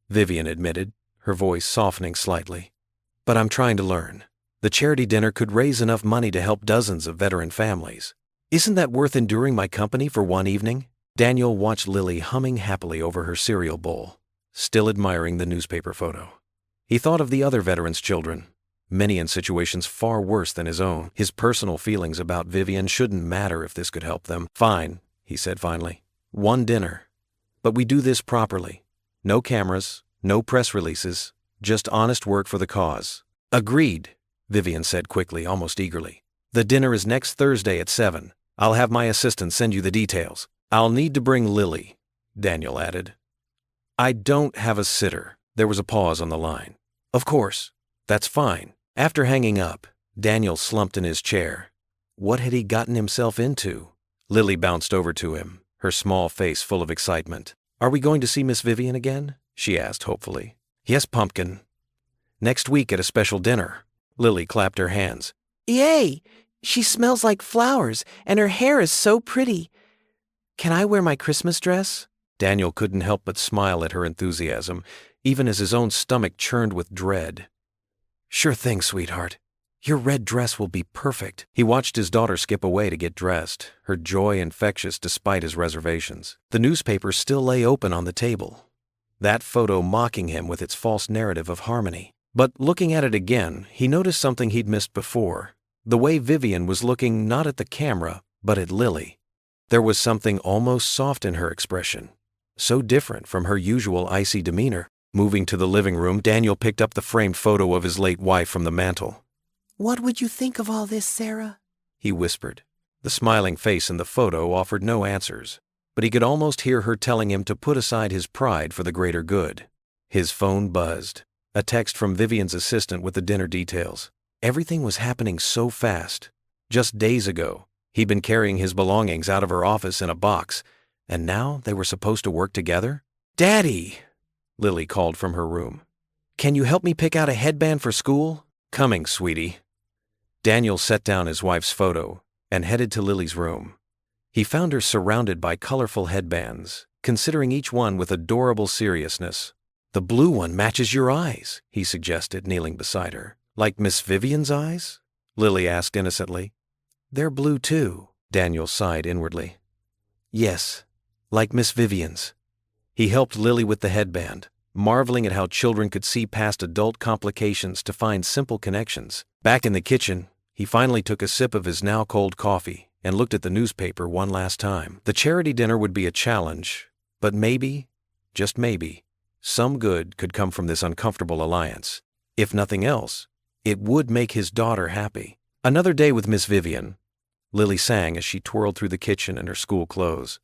Vivian admitted, her voice softening slightly. "But I'm trying to learn. The charity dinner could raise enough money to help dozens of veteran families. Isn't that worth enduring my company for one evening?" Daniel watched Lily humming happily over her cereal bowl, still admiring the newspaper photo. He thought of the other veterans' children, many in situations far worse than his own. His personal feelings about Vivian shouldn't matter if this could help them. "Fine," he said finally. "One dinner. But we do this properly. No cameras, no press releases, just honest work for the cause." "Agreed," Vivian said quickly, almost eagerly. "The dinner is next Thursday at 7. I'll have my assistant send you the details. I'll need to bring Lily," Daniel added. "I don't have a sitter." There was a pause on the line. "Of course. That's fine." After hanging up, Daniel slumped in his chair. What had he gotten himself into? Lily bounced over to him, her small face full of excitement. "Are we going to see Miss Vivian again?" she asked hopefully. "Yes, Pumpkin. Next week at a special dinner." Lily clapped her hands. "Yay! She smells like flowers, and her hair is so pretty. Can I wear my Christmas dress?" Daniel couldn't help but smile at her enthusiasm, even as his own stomach churned with dread. "Sure thing, sweetheart. Your red dress will be perfect." He watched his daughter skip away to get dressed, her joy infectious despite his reservations. The newspaper still lay open on the table, that photo mocking him with its false narrative of harmony. But looking at it again, he noticed something he'd missed before. The way Vivian was looking not at the camera, but at Lily. There was something almost soft in her expression, so different from her usual icy demeanor. Moving to the living room, Daniel picked up the framed photo of his late wife from the mantel. "What would you think of all this, Sarah?" he whispered. The smiling face in the photo offered no answers, but he could almost hear her telling him to put aside his pride for the greater good. His phone buzzed. A text from Vivian's assistant with the dinner details. Everything was happening so fast. Just days ago, he'd been carrying his belongings out of her office in a box, and now they were supposed to work together? "Daddy!" Lily called from her room. "Can you help me pick out a headband for school?" "Coming, sweetie." Daniel set down his wife's photo and headed to Lily's room. He found her surrounded by colorful headbands, considering each one with adorable seriousness. "The blue one matches your eyes," he suggested, kneeling beside her. "Like Miss Vivian's eyes?" Lily asked innocently. They're blue too, Daniel sighed inwardly. Yes, like Miss Vivian's. He helped Lily with the headband, marveling at how children could see past adult complications to find simple connections. Back in the kitchen, he finally took a sip of his now cold coffee and looked at the newspaper one last time. The charity dinner would be a challenge, but maybe, just maybe, some good could come from this uncomfortable alliance. If nothing else, it would make his daughter happy. Another day with Miss Vivian, Lily sang as she twirled through the kitchen in her school clothes.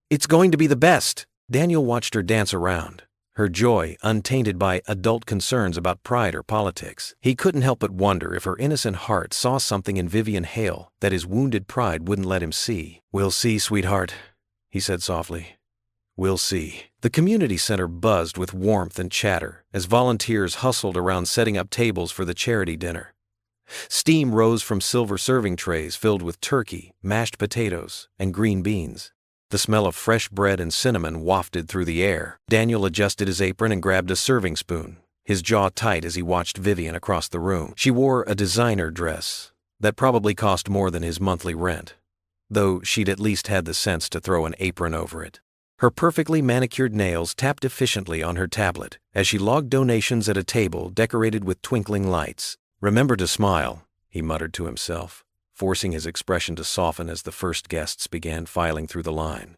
It's going to be the best! Daniel watched her dance around, her joy untainted by adult concerns about pride or politics. He couldn't help but wonder if her innocent heart saw something in Vivian Hale that his wounded pride wouldn't let him see. We'll see, sweetheart, he said softly. We'll see. The community center buzzed with warmth and chatter as volunteers hustled around setting up tables for the charity dinner. Steam rose from silver serving trays filled with turkey, mashed potatoes, and green beans. The smell of fresh bread and cinnamon wafted through the air. Daniel adjusted his apron and grabbed a serving spoon, his jaw tight as he watched Vivian across the room. She wore a designer dress that probably cost more than his monthly rent, though she'd at least had the sense to throw an apron over it. Her perfectly manicured nails tapped efficiently on her tablet as she logged donations at a table decorated with twinkling lights. Remember to smile, he muttered to himself, forcing his expression to soften as the first guests began filing through the line.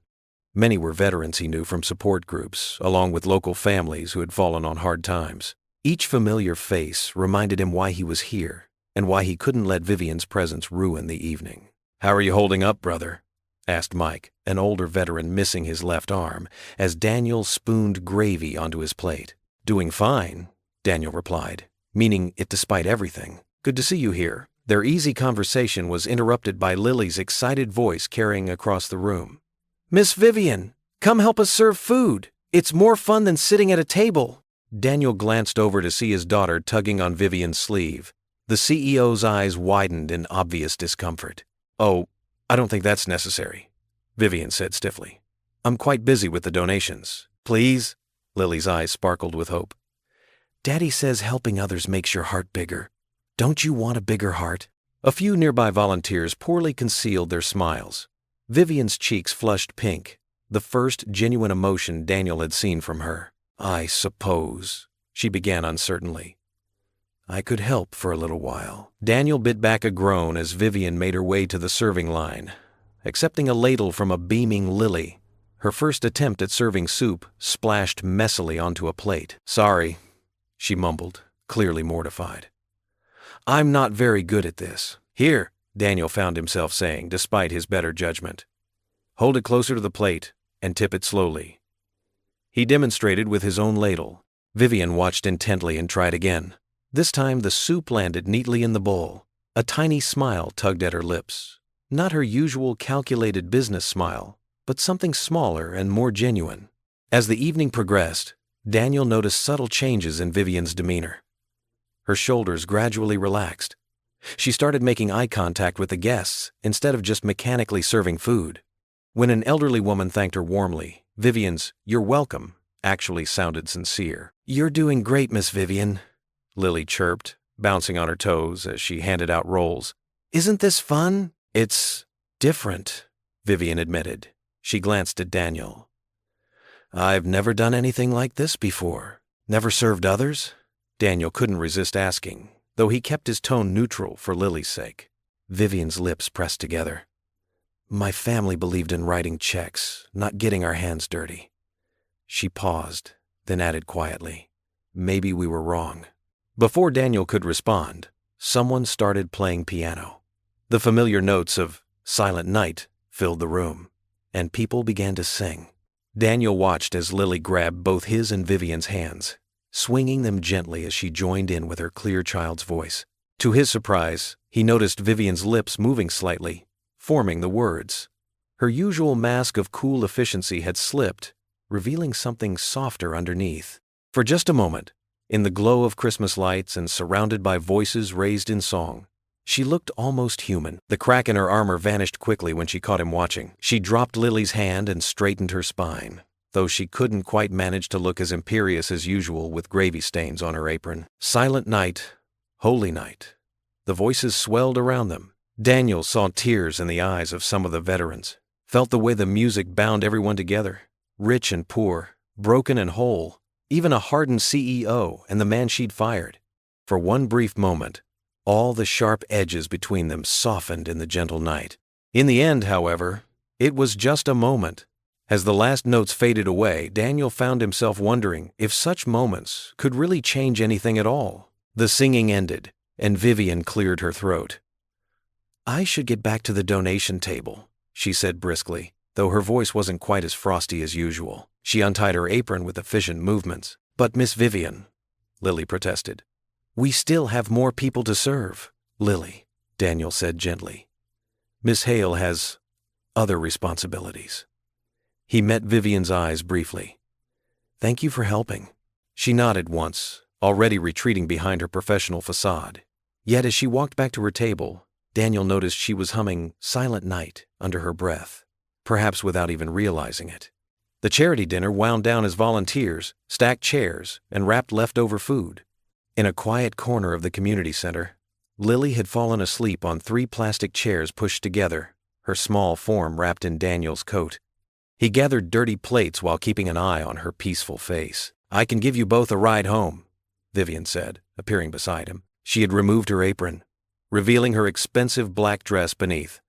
Many were veterans he knew from support groups, along with local families who had fallen on hard times. Each familiar face reminded him why he was here and why he couldn't let Vivian's presence ruin the evening. How are you holding up, brother? Asked Mike, an older veteran missing his left arm, as Daniel spooned gravy onto his plate. Doing fine, Daniel replied, meaning it despite everything. Good to see you here. Their easy conversation was interrupted by Lily's excited voice carrying across the room. Miss Vivian, come help us serve food. It's more fun than sitting at a table. Daniel glanced over to see his daughter tugging on Vivian's sleeve. The CEO's eyes widened in obvious discomfort. Oh, I don't think that's necessary, Vivian said stiffly. I'm quite busy with the donations. Please? Lily's eyes sparkled with hope. Daddy says helping others makes your heart bigger. Don't you want a bigger heart? A few nearby volunteers poorly concealed their smiles. Vivian's cheeks flushed pink, the first genuine emotion Daniel had seen from her. I suppose, she began uncertainly. I could help for a little while. Daniel bit back a groan as Vivian made her way to the serving line, accepting a ladle from a beaming Lily. Her first attempt at serving soup splashed messily onto a plate. Sorry, she mumbled, clearly mortified. I'm not very good at this. Here, Daniel found himself saying, despite his better judgment. Hold it closer to the plate and tip it slowly. He demonstrated with his own ladle. Vivian watched intently and tried again. This time the soup landed neatly in the bowl. A tiny smile tugged at her lips. Not her usual calculated business smile, but something smaller and more genuine. As the evening progressed, Daniel noticed subtle changes in Vivian's demeanor. Her shoulders gradually relaxed. She started making eye contact with the guests instead of just mechanically serving food. When an elderly woman thanked her warmly, Vivian's "You're welcome" actually sounded sincere. You're doing great, Miss Vivian, Lily chirped, bouncing on her toes as she handed out rolls. Isn't this fun? It's different, Vivian admitted. She glanced at Daniel. I've never done anything like this before. Never served others? Daniel couldn't resist asking, though he kept his tone neutral for Lily's sake. Vivian's lips pressed together. My family believed in writing checks, not getting our hands dirty. She paused, then added quietly, maybe we were wrong. Before Daniel could respond, someone started playing piano. The familiar notes of Silent Night filled the room, and people began to sing. Daniel watched as Lily grabbed both his and Vivian's hands, swinging them gently as she joined in with her clear child's voice. To his surprise, he noticed Vivian's lips moving slightly, forming the words. Her usual mask of cool efficiency had slipped, revealing something softer underneath. For just a moment, in the glow of Christmas lights and surrounded by voices raised in song, she looked almost human. The crack in her armor vanished quickly when she caught him watching. She dropped Lily's hand and straightened her spine, though she couldn't quite manage to look as imperious as usual with gravy stains on her apron. Silent night, holy night. The voices swelled around them, Daniel saw tears in the eyes of some of the veterans, felt the way the music bound everyone together, rich and poor, broken and whole, even a hardened CEO and the man she'd fired. For one brief moment, all the sharp edges between them softened in the gentle night. In the end, however, it was just a moment. As the last notes faded away, Daniel found himself wondering if such moments could really change anything at all. The singing ended, and Vivian cleared her throat. "I should get back to the donation table," she said briskly, though her voice wasn't quite as frosty as usual. She untied her apron with efficient movements. "But Miss Vivian," Lily protested. "We still have more people to serve." "Lily," Daniel said gently. "Miss Hale has other responsibilities." He met Vivian's eyes briefly. "Thank you for helping." She nodded once, already retreating behind her professional facade. Yet as she walked back to her table, Daniel noticed she was humming Silent Night under her breath, perhaps without even realizing it. The charity dinner wound down as volunteers stacked chairs and wrapped leftover food. In a quiet corner of the community center, Lily had fallen asleep on 3 plastic chairs pushed together, her small form wrapped in Daniel's coat. He gathered dirty plates while keeping an eye on her peaceful face. "I can give you both a ride home," Vivian said, appearing beside him. She had removed her apron, revealing her expensive black dress beneath.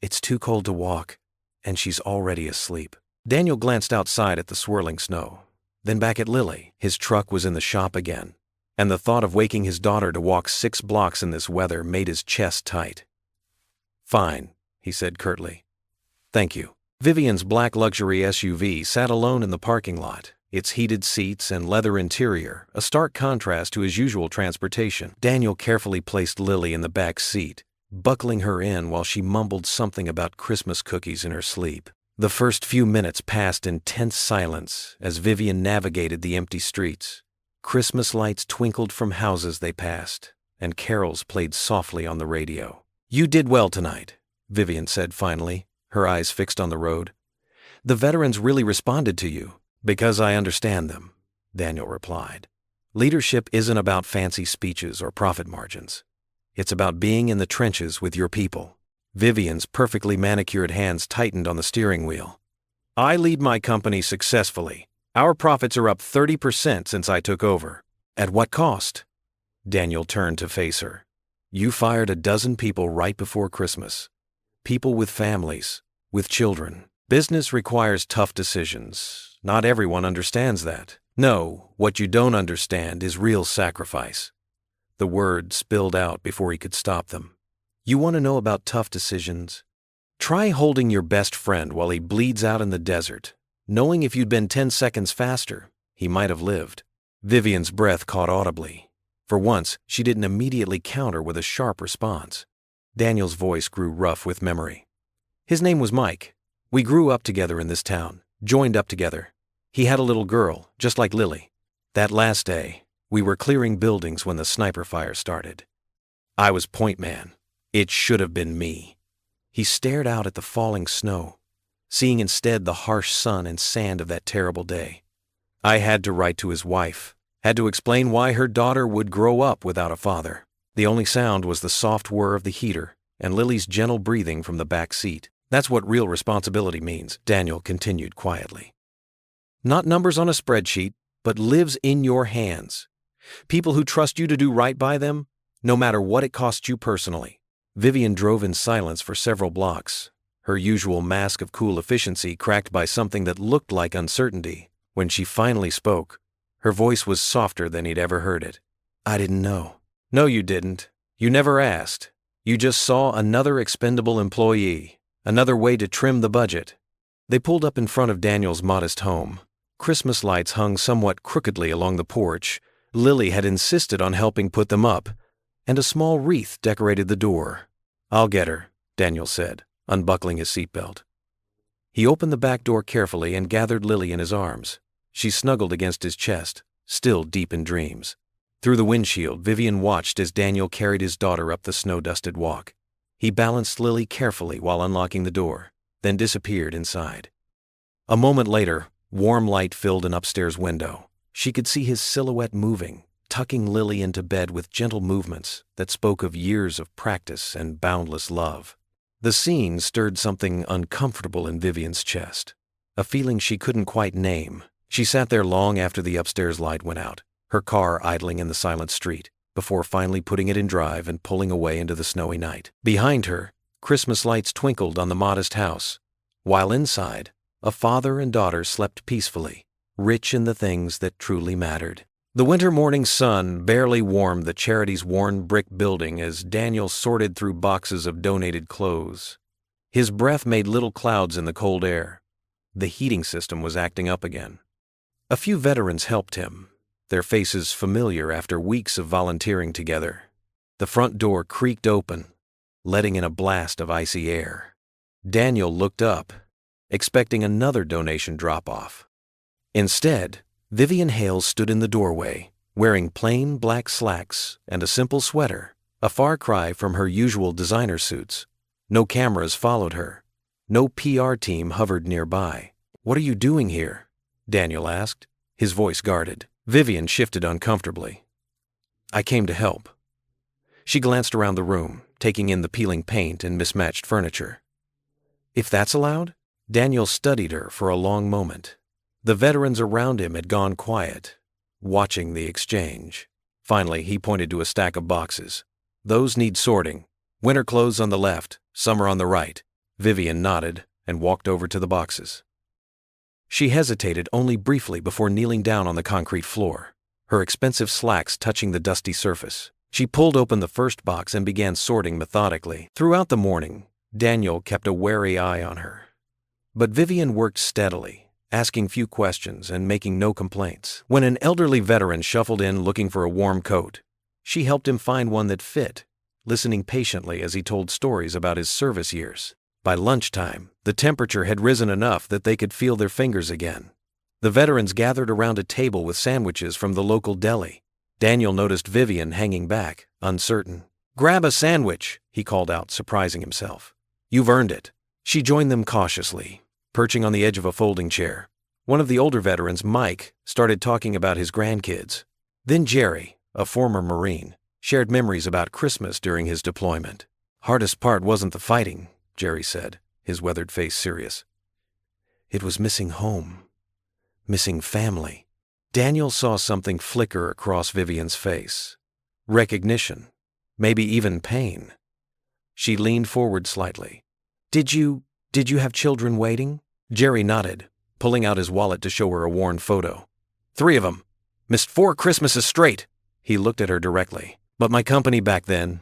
"It's too cold to walk, and she's already asleep." Daniel glanced outside at the swirling snow, then back at Lily. His truck was in the shop again, and the thought of waking his daughter to walk 6 blocks in this weather made his chest tight. "Fine," he said curtly. "Thank you." Vivian's black luxury SUV sat alone in the parking lot, its heated seats and leather interior a stark contrast to his usual transportation. Daniel carefully placed Lily in the back seat, buckling her in while she mumbled something about Christmas cookies in her sleep. The first few minutes passed in tense silence as Vivian navigated the empty streets. Christmas lights twinkled from houses they passed, and carols played softly on the radio. "You did well tonight," Vivian said finally, her eyes fixed on the road. "The veterans really responded to you." "Because I understand them," Daniel replied. "Leadership isn't about fancy speeches or profit margins. It's about being in the trenches with your people." Vivian's perfectly manicured hands tightened on the steering wheel. "I lead my company successfully. Our profits are up 30% since I took over." "At what cost?" Daniel turned to face her. "You fired a dozen people right before Christmas. People with families, with children. Business requires tough decisions. Not everyone understands that. No, what you don't understand is real sacrifice." The words spilled out before he could stop them. "You want to know about tough decisions? Try holding your best friend while he bleeds out in the desert, knowing if you'd been 10 seconds faster, he might have lived." Vivian's breath caught audibly. For once, she didn't immediately counter with a sharp response. Daniel's voice grew rough with memory. "His name was Mike. We grew up together in this town, joined up together. He had a little girl, just like Lily. That last day, we were clearing buildings when the sniper fire started. I was point man. It should have been me." He stared out at the falling snow, seeing instead the harsh sun and sand of that terrible day. "I had to write to his wife, had to explain why her daughter would grow up without a father." The only sound was the soft whir of the heater and Lily's gentle breathing from the back seat. "That's what real responsibility means," Daniel continued quietly. "Not numbers on a spreadsheet, but lives in your hands. People who trust you to do right by them, no matter what it costs you personally." Vivian drove in silence for several blocks, her usual mask of cool efficiency cracked by something that looked like uncertainty. When she finally spoke, her voice was softer than he'd ever heard it. "I didn't know." "No, you didn't. You never asked. You just saw another expendable employee, another way to trim the budget." They pulled up in front of Daniel's modest home. Christmas lights hung somewhat crookedly along the porch. Lily had insisted on helping put them up, and a small wreath decorated the door. "I'll get her," Daniel said, unbuckling his seatbelt. He opened the back door carefully and gathered Lily in his arms. She snuggled against his chest, still deep in dreams. Through the windshield, Vivian watched as Daniel carried his daughter up the snow-dusted walk. He balanced Lily carefully while unlocking the door, then disappeared inside. A moment later, warm light filled an upstairs window. She could see his silhouette moving, tucking Lily into bed with gentle movements that spoke of years of practice and boundless love. The scene stirred something uncomfortable in Vivian's chest, a feeling she couldn't quite name. She sat there long after the upstairs light went out, her car idling in the silent street, before finally putting it in drive and pulling away into the snowy night. Behind her, Christmas lights twinkled on the modest house, while inside, a father and daughter slept peacefully, rich in the things that truly mattered. The winter morning sun barely warmed the charity's worn brick building as Daniel sorted through boxes of donated clothes. His breath made little clouds in the cold air. The heating system was acting up again. A few veterans helped him, their faces familiar after weeks of volunteering together. The front door creaked open, letting in a blast of icy air. Daniel looked up, expecting another donation drop-off. Instead, Vivian Hales stood in the doorway, wearing plain black slacks and a simple sweater, a far cry from her usual designer suits. No cameras followed her. No PR team hovered nearby. "What are you doing here?" Daniel asked, his voice guarded. Vivian shifted uncomfortably. "I came to help." She glanced around the room, taking in the peeling paint and mismatched furniture. "If that's allowed?" Daniel studied her for a long moment. The veterans around him had gone quiet, watching the exchange. Finally, he pointed to a stack of boxes. "Those need sorting. Winter clothes on the left, summer on the right." Vivian nodded and walked over to the boxes. She hesitated only briefly before kneeling down on the concrete floor, her expensive slacks touching the dusty surface. She pulled open the first box and began sorting methodically. Throughout the morning, Daniel kept a wary eye on her. But Vivian worked steadily, asking few questions and making no complaints. When an elderly veteran shuffled in looking for a warm coat, she helped him find one that fit, listening patiently as he told stories about his service years. By lunchtime, the temperature had risen enough that they could feel their fingers again. The veterans gathered around a table with sandwiches from the local deli. Daniel noticed Vivian hanging back, uncertain. "Grab a sandwich," he called out, surprising himself. "You've earned it." She joined them cautiously, perching on the edge of a folding chair. One of the older veterans, Mike, started talking about his grandkids. Then Jerry, a former Marine, shared memories about Christmas during his deployment. "Hardest part wasn't the fighting," Jerry said, his weathered face serious. "It was missing home, missing family." Daniel saw something flicker across Vivian's face. Recognition, maybe even pain. She leaned forward slightly. Did you have children waiting?" Jerry nodded, pulling out his wallet to show her a worn photo. "3 of them. Missed 4 Christmases straight." He looked at her directly. "But my company back then,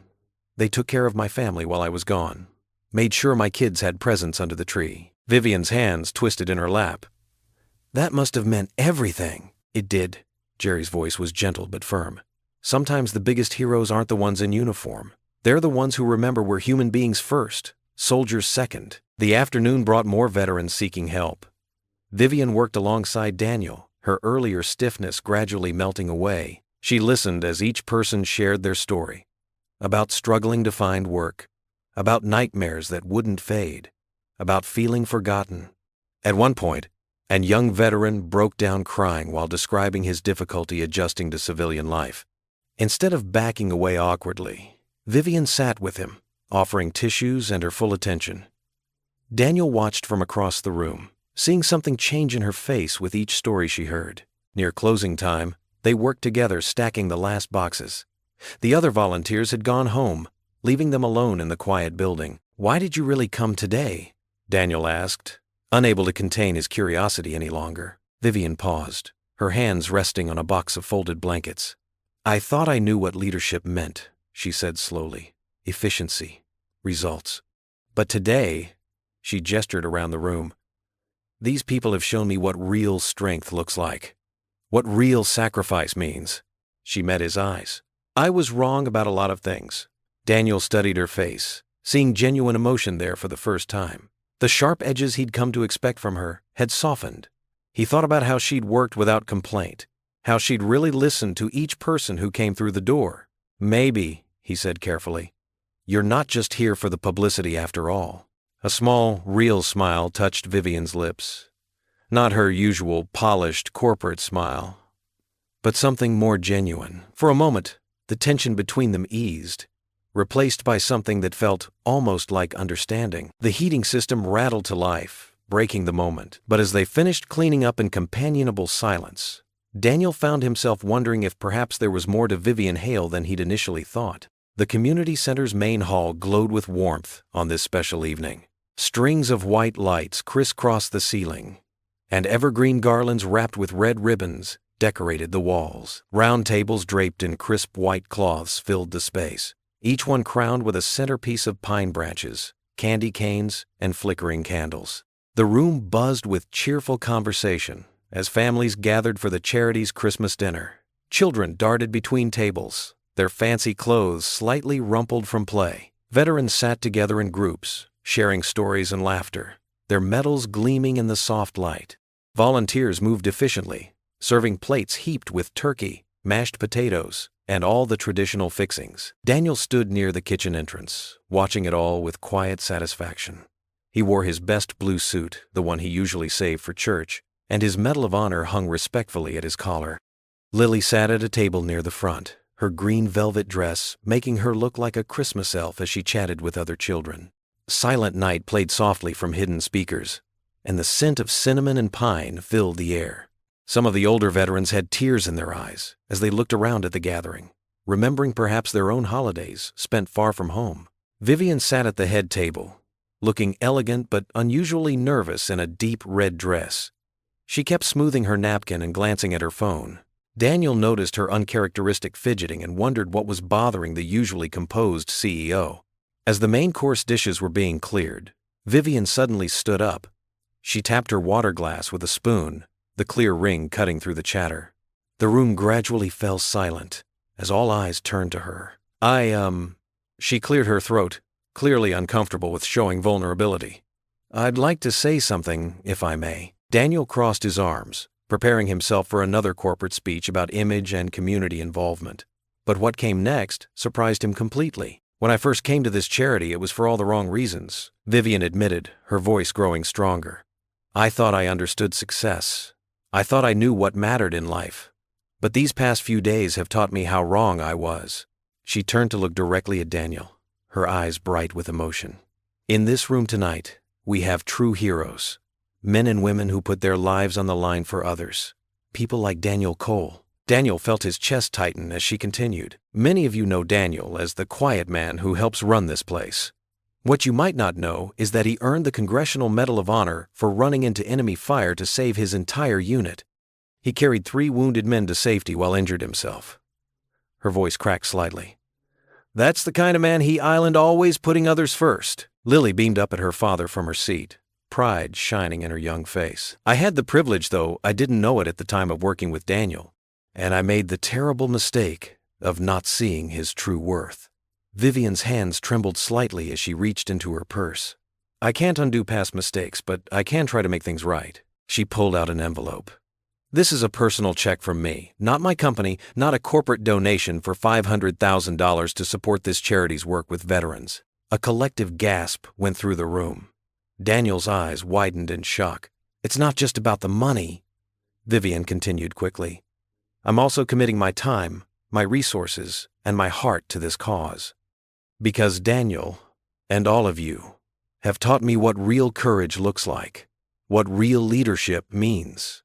they took care of my family while I was gone. Made sure my kids had presents under the tree." Vivian's hands twisted in her lap. "That must have meant everything." "It did." Jerry's voice was gentle but firm. "Sometimes the biggest heroes aren't the ones in uniform. They're the ones who remember we're human beings first, soldiers second." The afternoon brought more veterans seeking help. Vivian worked alongside Daniel, her earlier stiffness gradually melting away. She listened as each person shared their story. About struggling to find work. About nightmares that wouldn't fade. About feeling forgotten. At one point, a young veteran broke down crying while describing his difficulty adjusting to civilian life. Instead of backing away awkwardly, Vivian sat with him, offering tissues and her full attention. Daniel watched from across the room, seeing something change in her face with each story she heard. Near closing time, they worked together stacking the last boxes. The other volunteers had gone home, leaving them alone in the quiet building. "Why did you really come today?" Daniel asked, unable to contain his curiosity any longer. Vivian paused, her hands resting on a box of folded blankets. "I thought I knew what leadership meant," she said slowly. "Efficiency, results. But today," she gestured around the room, "these people have shown me what real strength looks like. What real sacrifice means." She met his eyes. "I was wrong about a lot of things." Daniel studied her face, seeing genuine emotion there for the first time. The sharp edges he'd come to expect from her had softened. He thought about how she'd worked without complaint, how she'd really listened to each person who came through the door. "Maybe," he said carefully, "you're not just here for the publicity after all." A small, real smile touched Vivian's lips. Not her usual polished corporate smile, but something more genuine. For a moment, the tension between them eased, replaced by something that felt almost like understanding. The heating system rattled to life, breaking the moment. But as they finished cleaning up in companionable silence, Daniel found himself wondering if perhaps there was more to Vivian Hale than he'd initially thought. The community center's main hall glowed with warmth on this special evening. Strings of white lights crisscrossed the ceiling, and evergreen garlands wrapped with red ribbons decorated the walls. Round tables draped in crisp white cloths filled the space, each one crowned with a centerpiece of pine branches, candy canes, and flickering candles. The room buzzed with cheerful conversation as families gathered for the charity's Christmas dinner. Children darted between tables, their fancy clothes slightly rumpled from play. Veterans sat together in groups, sharing stories and laughter, their medals gleaming in the soft light. Volunteers moved efficiently, serving plates heaped with turkey, mashed potatoes, and all the traditional fixings. Daniel stood near the kitchen entrance, watching it all with quiet satisfaction. He wore his best blue suit, the one he usually saved for church, and his Medal of Honor hung respectfully at his collar. Lily sat at a table near the front, her green velvet dress making her look like a Christmas elf as she chatted with other children. Silent Night played softly from hidden speakers, and the scent of cinnamon and pine filled the air. Some of the older veterans had tears in their eyes as they looked around at the gathering, remembering perhaps their own holidays spent far from home. Vivian sat at the head table, looking elegant but unusually nervous in a deep red dress. She kept smoothing her napkin and glancing at her phone. Daniel noticed her uncharacteristic fidgeting and wondered what was bothering the usually composed CEO. As the main course dishes were being cleared, Vivian suddenly stood up. She tapped her water glass with a spoon, the clear ring cutting through the chatter. The room gradually fell silent as all eyes turned to her. She cleared her throat, clearly uncomfortable with showing vulnerability. I'd like to say something, if I may. Daniel crossed his arms, preparing himself for another corporate speech about image and community involvement. But what came next surprised him completely. When I first came to this charity, it was for all the wrong reasons, Vivian admitted, her voice growing stronger. I thought I understood success. I thought I knew what mattered in life. But these past few days have taught me how wrong I was. She turned to look directly at Daniel, her eyes bright with emotion. In this room tonight, we have true heroes. Men and women who put their lives on the line for others. People like Daniel Cole. Daniel felt his chest tighten as she continued. Many of you know Daniel as the quiet man who helps run this place. What you might not know is that he earned the Congressional Medal of Honor for running into enemy fire to save his entire unit. He carried 3 wounded men to safety while injured himself. Her voice cracked slightly. That's the kind of man he island, always putting others first. Lily beamed up at her father from her seat, pride shining in her young face. I had the privilege, though I didn't know it at the time of working with Daniel, and I made the terrible mistake of not seeing his true worth. Vivian's hands trembled slightly as she reached into her purse. I can't undo past mistakes, but I can try to make things right. She pulled out an envelope. This is a personal check from me, not my company, not a corporate donation for $500,000 to support this charity's work with veterans. A collective gasp went through the room. Daniel's eyes widened in shock. It's not just about the money, Vivian continued quickly. I'm also committing my time, my resources, and my heart to this cause. Because Daniel, and all of you, have taught me what real courage looks like, what real leadership means.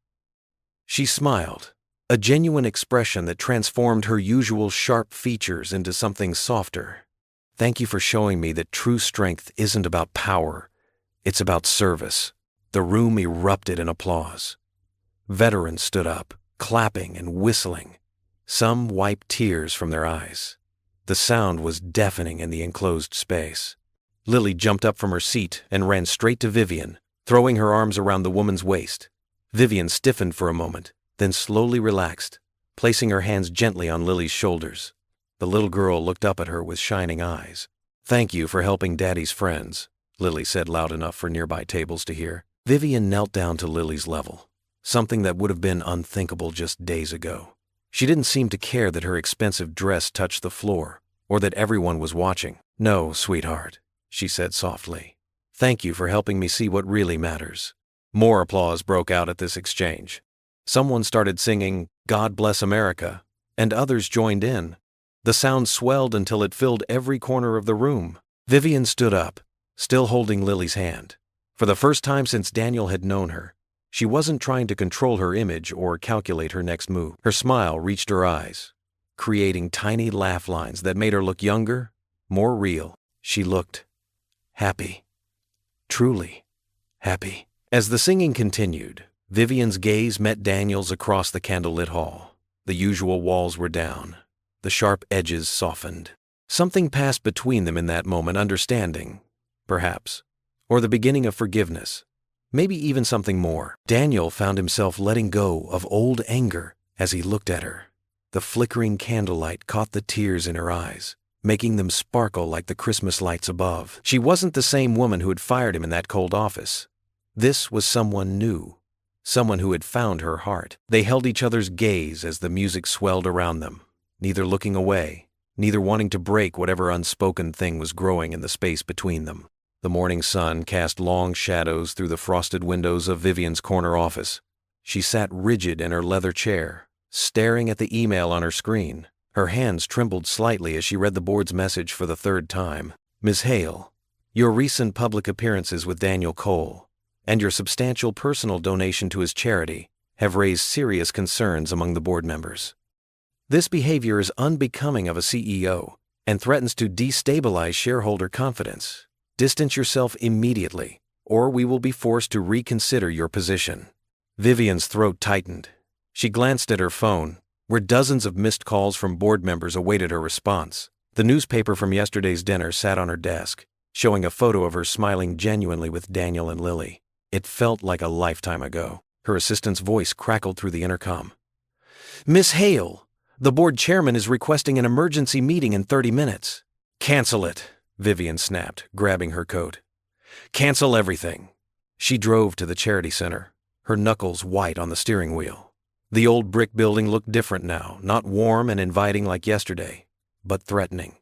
She smiled, a genuine expression that transformed her usual sharp features into something softer. Thank you for showing me that true strength isn't about power, it's about service. The room erupted in applause. Veterans stood up, clapping and whistling. Some wiped tears from their eyes. The sound was deafening in the enclosed space. Lily jumped up from her seat and ran straight to Vivian, throwing her arms around the woman's waist. Vivian stiffened for a moment, then slowly relaxed, placing her hands gently on Lily's shoulders. The little girl looked up at her with shining eyes. Thank you for helping Daddy's friends, Lily said loud enough for nearby tables to hear. Vivian knelt down to Lily's level, something that would have been unthinkable just days ago. She didn't seem to care that her expensive dress touched the floor, or that everyone was watching. No, sweetheart, she said softly. Thank you for helping me see what really matters. More applause broke out at this exchange. Someone started singing, "God Bless America," and others joined in. The sound swelled until it filled every corner of the room. Vivian stood up, still holding Lily's hand. For the first time since Daniel had known her, she wasn't trying to control her image or calculate her next move. Her smile reached her eyes, creating tiny laugh lines that made her look younger, more real. She looked happy. Truly happy. As the singing continued, Vivian's gaze met Daniel's across the candlelit hall. The usual walls were down, the sharp edges softened. Something passed between them in that moment, understanding, perhaps, or the beginning of forgiveness, maybe even something more. Daniel found himself letting go of old anger as he looked at her. The flickering candlelight caught the tears in her eyes, making them sparkle like the Christmas lights above. She wasn't the same woman who had fired him in that cold office. This was someone new, someone who had found her heart. They held each other's gaze as the music swelled around them, neither looking away, neither wanting to break whatever unspoken thing was growing in the space between them. The morning sun cast long shadows through the frosted windows of Vivian's corner office. She sat rigid in her leather chair, staring at the email on her screen. Her hands trembled slightly as she read the board's message for the third time. "Ms. Hale, your recent public appearances with Daniel Cole and your substantial personal donation to his charity have raised serious concerns among the board members. This behavior is unbecoming of a CEO and threatens to destabilize shareholder confidence. Distance yourself immediately, or we will be forced to reconsider your position." Vivian's throat tightened. She glanced at her phone, where dozens of missed calls from board members awaited her response. The newspaper from yesterday's dinner sat on her desk, showing a photo of her smiling genuinely with Daniel and Lily. It felt like a lifetime ago. Her assistant's voice crackled through the intercom. "Miss Hale, the board chairman is requesting an emergency meeting in 30 minutes. "Cancel it," Vivian snapped, grabbing her coat. "Cancel everything." She drove to the charity center, her knuckles white on the steering wheel. The old brick building looked different now, not warm and inviting like yesterday, but threatening.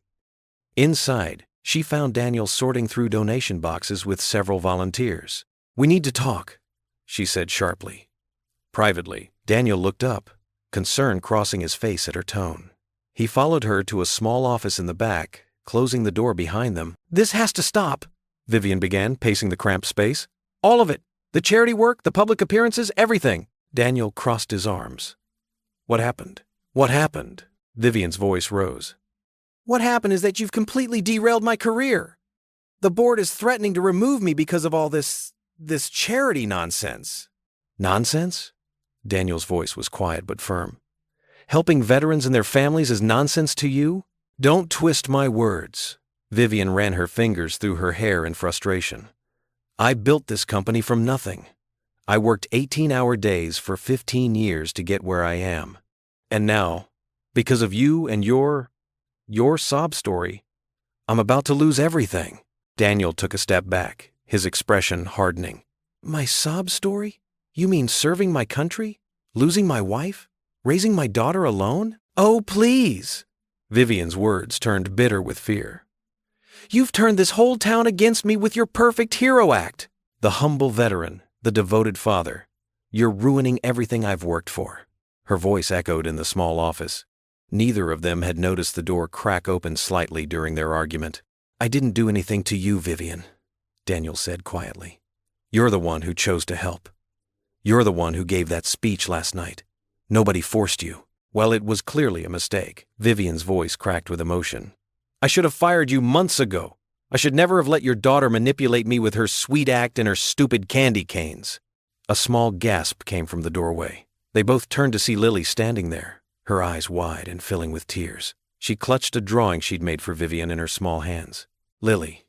Inside, she found Daniel sorting through donation boxes with several volunteers. "We need to talk," she said sharply. Privately, Daniel looked up, concern crossing his face at her tone. He followed her to a small office in the back, closing the door behind them. "This has to stop," Vivian began, pacing the cramped space. "All of it. The charity work, the public appearances, everything." Daniel crossed his arms. "What happened? What happened?" Vivian's voice rose. "What happened is that you've completely derailed my career. The board is threatening to remove me because of all this charity nonsense." "Nonsense?" Daniel's voice was quiet but firm. "Helping veterans and their families is nonsense to you? Don't twist my words." Vivian ran her fingers through her hair in frustration. "I built this company from nothing. I worked 18-hour days for 15 years to get where I am. And now, because of you and your sob story, I'm about to lose everything." Daniel took a step back, his expression hardening. "My sob story? You mean serving my country? Losing my wife? Raising my daughter alone? Oh, please!" Vivian's words turned bitter with fear. "You've turned this whole town against me with your perfect hero act. The humble veteran, the devoted father. You're ruining everything I've worked for." Her voice echoed in the small office. Neither of them had noticed the door crack open slightly during their argument. "I didn't do anything to you, Vivian," Daniel said quietly. "You're the one who chose to help. You're the one who gave that speech last night. Nobody forced you." "Well, it was clearly a mistake." Vivian's voice cracked with emotion. "I should have fired you months ago. I should never have let your daughter manipulate me with her sweet act and her stupid candy canes." A small gasp came from the doorway. They both turned to see Lily standing there, her eyes wide and filling with tears. She clutched a drawing she'd made for Vivian in her small hands. "Lily."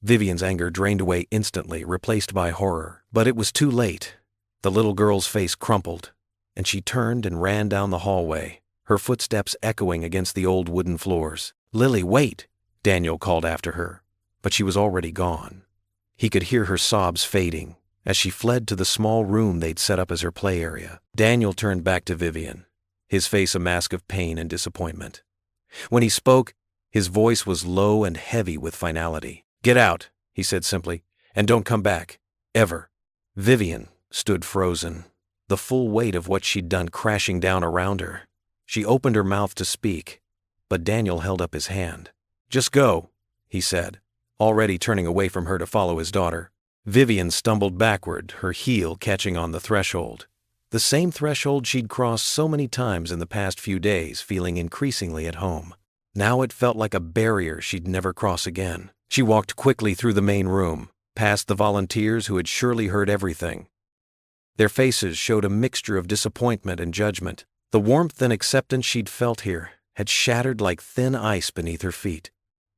Vivian's anger drained away instantly, replaced by horror. But it was too late. The little girl's face crumpled, and she turned and ran down the hallway, her footsteps echoing against the old wooden floors. "Lily, wait!" Daniel called after her, but she was already gone. He could hear her sobs fading as she fled to the small room they'd set up as her play area. Daniel turned back to Vivian, his face a mask of pain and disappointment. When he spoke, his voice was low and heavy with finality. "Get out," he said simply, "and don't come back. Ever." Vivian stood frozen, the full weight of what she'd done crashing down around her. She opened her mouth to speak, but Daniel held up his hand. "Just go," he said, already turning away from her to follow his daughter. Vivian stumbled backward, her heel catching on the threshold. The same threshold she'd crossed so many times in the past few days, feeling increasingly at home. Now it felt like a barrier she'd never cross again. She walked quickly through the main room, past the volunteers who had surely heard everything. Their faces showed a mixture of disappointment and judgment. The warmth and acceptance she'd felt here had shattered like thin ice beneath her feet.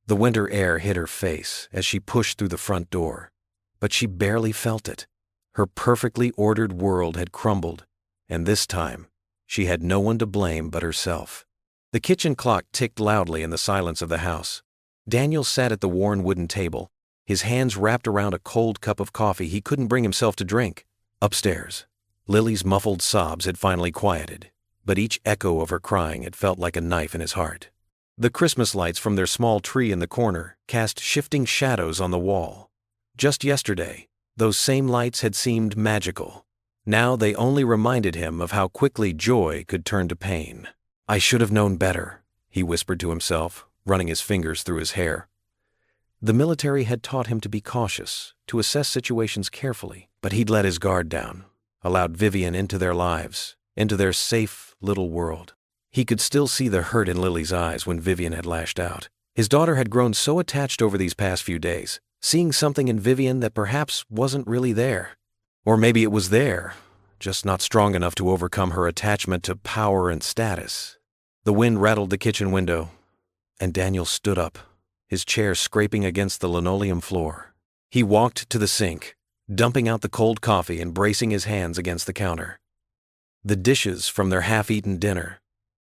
The winter air hit her face as she pushed through the front door, but she barely felt it. Her perfectly ordered world had crumbled, and this time, she had no one to blame but herself. The kitchen clock ticked loudly in the silence of the house. Daniel sat at the worn wooden table, his hands wrapped around a cold cup of coffee he couldn't bring himself to drink. Upstairs, Lily's muffled sobs had finally quieted, but each echo of her crying had felt like a knife in his heart. The Christmas lights from their small tree in the corner cast shifting shadows on the wall. Just yesterday, those same lights had seemed magical. Now they only reminded him of how quickly joy could turn to pain. "I should have known better," he whispered to himself, running his fingers through his hair. The military had taught him to be cautious, to assess situations carefully, but he'd let his guard down, allowed Vivian into their lives, into their safe little world. He could still see the hurt in Lily's eyes when Vivian had lashed out. His daughter had grown so attached over these past few days, seeing something in Vivian that perhaps wasn't really there. Or maybe it was there, just not strong enough to overcome her attachment to power and status. The wind rattled the kitchen window, and Daniel stood up, his chair scraping against the linoleum floor. He walked to the sink, dumping out the cold coffee and bracing his hands against the counter. The dishes from their half-eaten dinner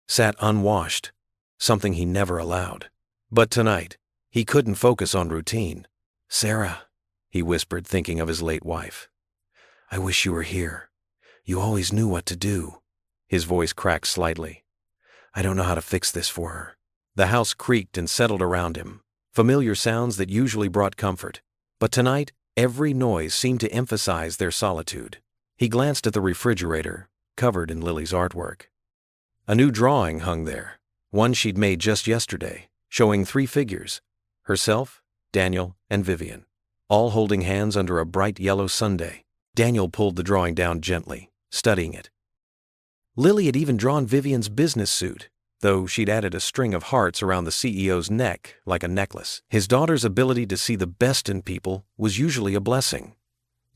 sat unwashed, something he never allowed. But tonight, he couldn't focus on routine. "Sarah," he whispered, thinking of his late wife. "I wish you were here. You always knew what to do." His voice cracked slightly. "I don't know how to fix this for her." The house creaked and settled around him, familiar sounds that usually brought comfort. But tonight, every noise seemed to emphasize their solitude. He glanced at the refrigerator, covered in Lily's artwork. A new drawing hung there, one she'd made just yesterday, showing 3 figures, herself, Daniel, and Vivian, all holding hands under a bright yellow sundae. Daniel pulled the drawing down gently, studying it. Lily had even drawn Vivian's business suit, though she'd added a string of hearts around the CEO's neck like a necklace. His daughter's ability to see the best in people was usually a blessing.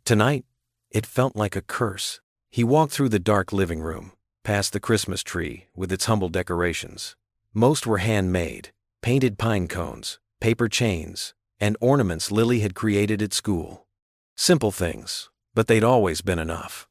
Tonight, it felt like a curse. He walked through the dark living room, past the Christmas tree with its humble decorations. Most were handmade, painted pine cones, paper chains, and ornaments Lily had created at school. Simple things, but they'd always been enough.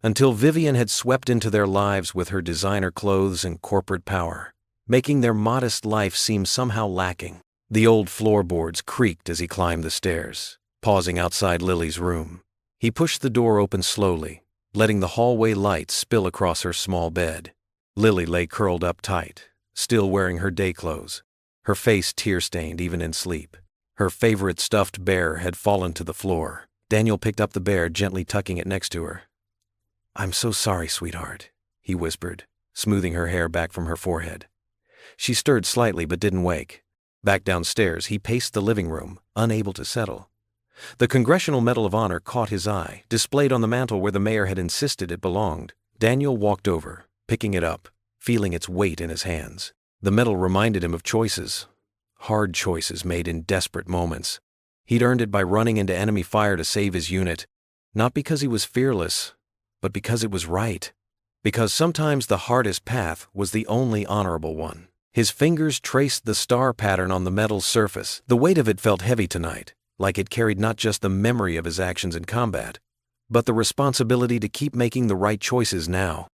Until Vivian had swept into their lives with her designer clothes and corporate power, making their modest life seem somehow lacking. The old floorboards creaked as he climbed the stairs, pausing outside Lily's room. He pushed the door open slowly, letting the hallway light spill across her small bed. Lily lay curled up tight, still wearing her day clothes, her face tear-stained even in sleep. Her favorite stuffed bear had fallen to the floor. Daniel picked up the bear, gently tucking it next to her. "I'm so sorry, sweetheart," he whispered, smoothing her hair back from her forehead. She stirred slightly but didn't wake. Back downstairs, he paced the living room, unable to settle. The Congressional Medal of Honor caught his eye, displayed on the mantel where the mayor had insisted it belonged. Daniel walked over, picking it up, feeling its weight in his hands. The medal reminded him of choices, hard choices made in desperate moments. He'd earned it by running into enemy fire to save his unit, not because he was fearless, but because it was right. Because sometimes the hardest path was the only honorable one. His fingers traced the star pattern on the medal's surface. The weight of it felt heavy tonight, like it carried not just the memory of his actions in combat, but the responsibility to keep making the right choices now.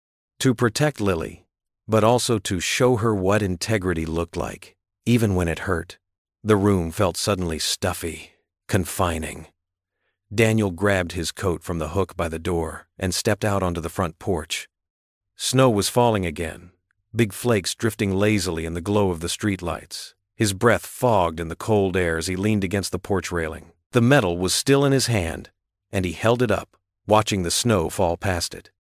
To protect Lily, but also to show her what integrity looked like, even when it hurt. The room felt suddenly stuffy, confining. Daniel grabbed his coat from the hook by the door and stepped out onto the front porch. Snow was falling again, big flakes drifting lazily in the glow of the streetlights. His breath fogged in the cold air as he leaned against the porch railing. The medal was still in his hand, and he held it up, watching the snow fall past it.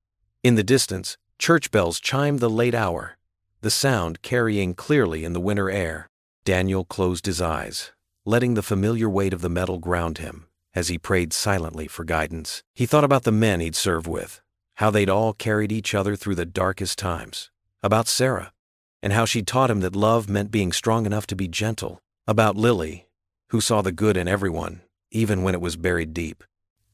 In the distance, church bells chimed the late hour, the sound carrying clearly in the winter air. Daniel closed his eyes, letting the familiar weight of the medal ground him as he prayed silently for guidance. He thought about the men he'd served with, how they'd all carried each other through the darkest times, about Sarah, and how she taught him that love meant being strong enough to be gentle, about Lily, who saw the good in everyone, even when it was buried deep.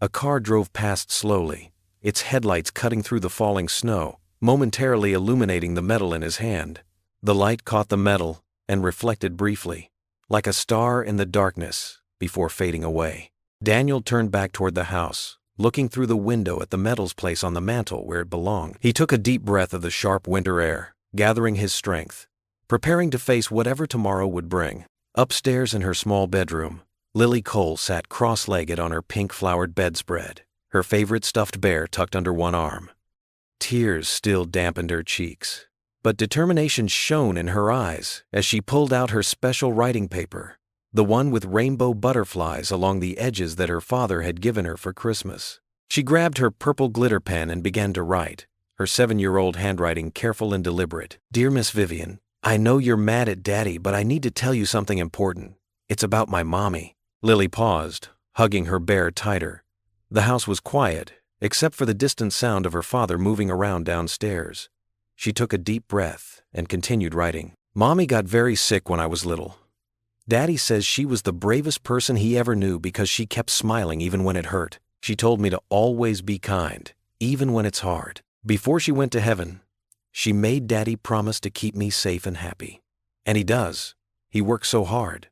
A car drove past slowly, its headlights cutting through the falling snow, momentarily illuminating the medal in his hand. The light caught the medal and reflected briefly, like a star in the darkness, before fading away. Daniel turned back toward the house, looking through the window at the medal's place on the mantel where it belonged. He took a deep breath of the sharp winter air, gathering his strength, preparing to face whatever tomorrow would bring. Upstairs in her small bedroom, Lily Cole sat cross-legged on her pink-flowered bedspread, her favorite stuffed bear tucked under one arm. Tears still dampened her cheeks, but determination shone in her eyes as she pulled out her special writing paper, the one with rainbow butterflies along the edges that her father had given her for Christmas. She grabbed her purple glitter pen and began to write, her 7-year-old handwriting careful and deliberate. "Dear Miss Vivian, I know you're mad at Daddy, but I need to tell you something important. It's about my mommy." Lily paused, hugging her bear tighter. The house was quiet, except for the distant sound of her father moving around downstairs. She took a deep breath and continued writing. "Mommy got very sick when I was little. Daddy says she was the bravest person he ever knew because she kept smiling even when it hurt. She told me to always be kind, even when it's hard. Before she went to heaven, she made Daddy promise to keep me safe and happy. And he does. He works so hard.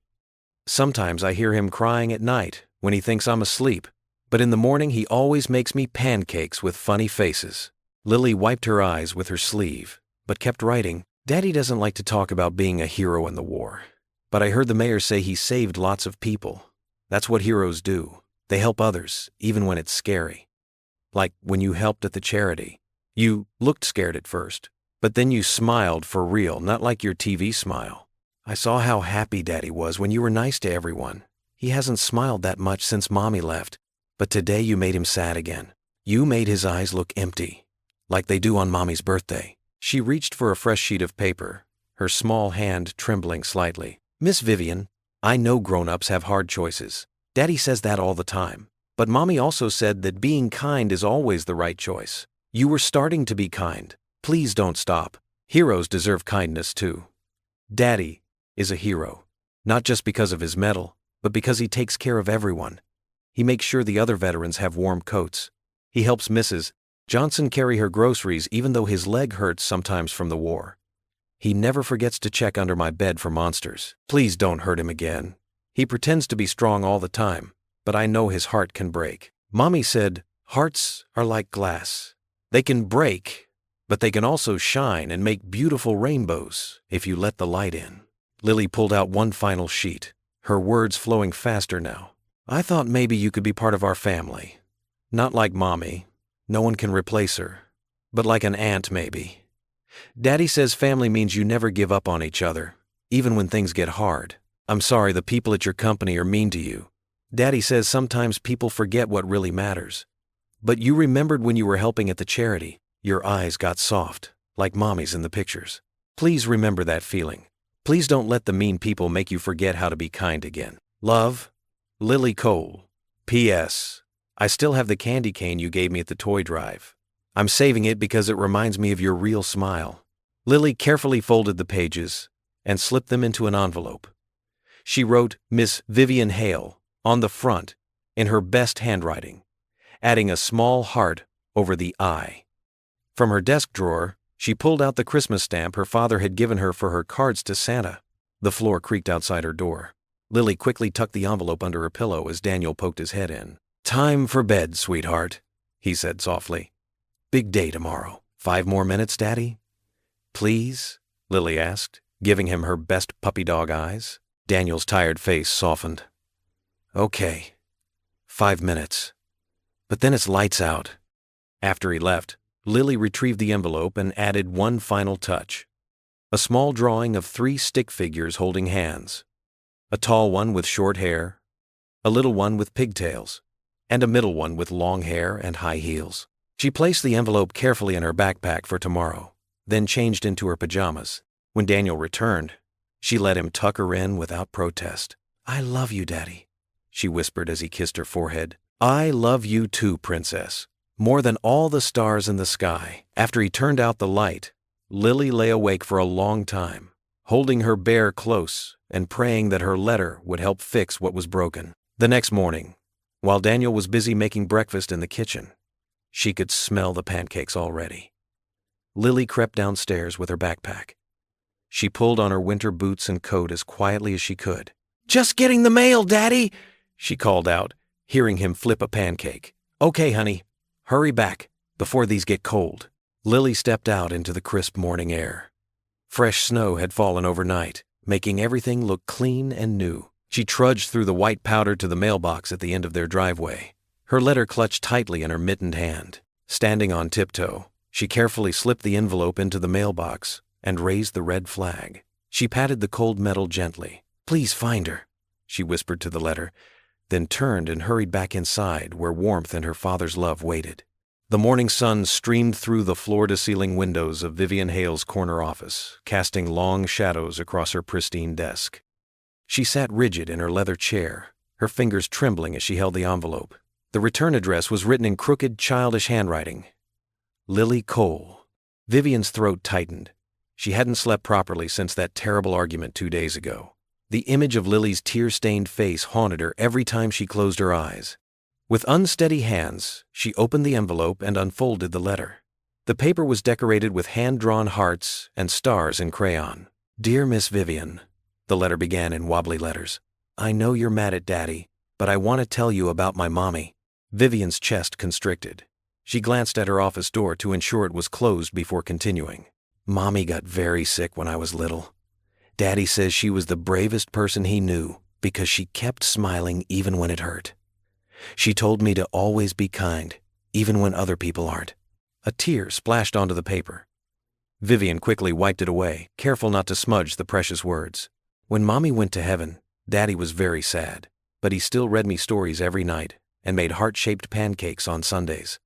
Sometimes I hear him crying at night when he thinks I'm asleep, but in the morning he always makes me pancakes with funny faces." Lily wiped her eyes with her sleeve, but kept writing. "Daddy doesn't like to talk about being a hero in the war. But I heard the mayor say he saved lots of people. That's what heroes do. They help others, even when it's scary. Like when you helped at the charity. You looked scared at first, but then you smiled for real, not like your TV smile. I saw how happy Daddy was when you were nice to everyone. He hasn't smiled that much since Mommy left, but today you made him sad again. You made his eyes look empty, like they do on Mommy's birthday." She reached for a fresh sheet of paper, her small hand trembling slightly. "Miss Vivian, I know grown-ups have hard choices. Daddy says that all the time. But Mommy also said that being kind is always the right choice. You were starting to be kind. Please don't stop. Heroes deserve kindness too. Daddy is a hero, not just because of his medal, but because he takes care of everyone. He makes sure the other veterans have warm coats. He helps Mrs. Johnson carry her groceries even though his leg hurts sometimes from the war. He never forgets to check under my bed for monsters. Please don't hurt him again. He pretends to be strong all the time, but I know his heart can break." Mommy said, "Hearts are like glass. They can break, but they can also shine and make beautiful rainbows if you let the light in." Lily pulled out one final sheet, her words flowing faster now. "I thought maybe you could be part of our family. Not like Mommy. No one can replace her. But like an aunt maybe. Daddy says family means you never give up on each other, even when things get hard. I'm sorry the people at your company are mean to you. Daddy says sometimes people forget what really matters. But you remembered when you were helping at the charity. Your eyes got soft, like Mommy's in the pictures. Please remember that feeling. Please don't let the mean people make you forget how to be kind again. Love, Lily Cole. P.S. I still have the candy cane you gave me at the toy drive. I'm saving it because it reminds me of your real smile." Lily carefully folded the pages and slipped them into an envelope. She wrote Miss Vivian Hale on the front in her best handwriting, adding a small heart over the I. From her desk drawer, she pulled out the Christmas stamp her father had given her for her cards to Santa. The floor creaked outside her door. Lily quickly tucked the envelope under her pillow as Daniel poked his head in. "Time for bed, sweetheart," he said softly. "Big day tomorrow. 5 more minutes, Daddy?" "Please?" Lily asked, giving him her best puppy dog eyes. Daniel's tired face softened. "Okay. 5 minutes. But then it's lights out." After he left, Lily retrieved the envelope and added one final touch. A small drawing of 3 stick figures holding hands. A tall one with short hair, a little one with pigtails, and a middle one with long hair and high heels. She placed the envelope carefully in her backpack for tomorrow, then changed into her pajamas. When Daniel returned, she let him tuck her in without protest. "I love you, Daddy," she whispered as he kissed her forehead. "I love you too, Princess. More than all the stars in the sky." After he turned out the light, Lily lay awake for a long time, holding her bear close and praying that her letter would help fix what was broken. The next morning, while Daniel was busy making breakfast in the kitchen, she could smell the pancakes already. Lily crept downstairs with her backpack. She pulled on her winter boots and coat as quietly as she could. "Just getting the mail, Daddy," she called out, hearing him flip a pancake. "Okay, honey, hurry back before these get cold." Lily stepped out into the crisp morning air. Fresh snow had fallen overnight, making everything look clean and new. She trudged through the white powder to the mailbox at the end of their driveway, her letter clutched tightly in her mittened hand. Standing on tiptoe, she carefully slipped the envelope into the mailbox and raised the red flag. She patted the cold metal gently. "Please find her," she whispered to the letter, then turned and hurried back inside where warmth and her father's love waited. The morning sun streamed through the floor-to-ceiling windows of Vivian Hale's corner office, casting long shadows across her pristine desk. She sat rigid in her leather chair, her fingers trembling as she held the envelope. The return address was written in crooked, childish handwriting. Lily Cole. Vivian's throat tightened. She hadn't slept properly since that terrible argument 2 days ago. The image of Lily's tear-stained face haunted her every time she closed her eyes. With unsteady hands, she opened the envelope and unfolded the letter. The paper was decorated with hand-drawn hearts and stars in crayon. "Dear Miss Vivian," the letter began in wobbly letters. "I know you're mad at Daddy, but I want to tell you about my mommy." Vivian's chest constricted. She glanced at her office door to ensure it was closed before continuing. "Mommy got very sick when I was little. Daddy says she was the bravest person he knew because she kept smiling even when it hurt. She told me to always be kind, even when other people aren't." A tear splashed onto the paper. Vivian quickly wiped it away, careful not to smudge the precious words. "When Mommy went to heaven, Daddy was very sad, but he still read me stories every night and made heart-shaped pancakes on Sundays.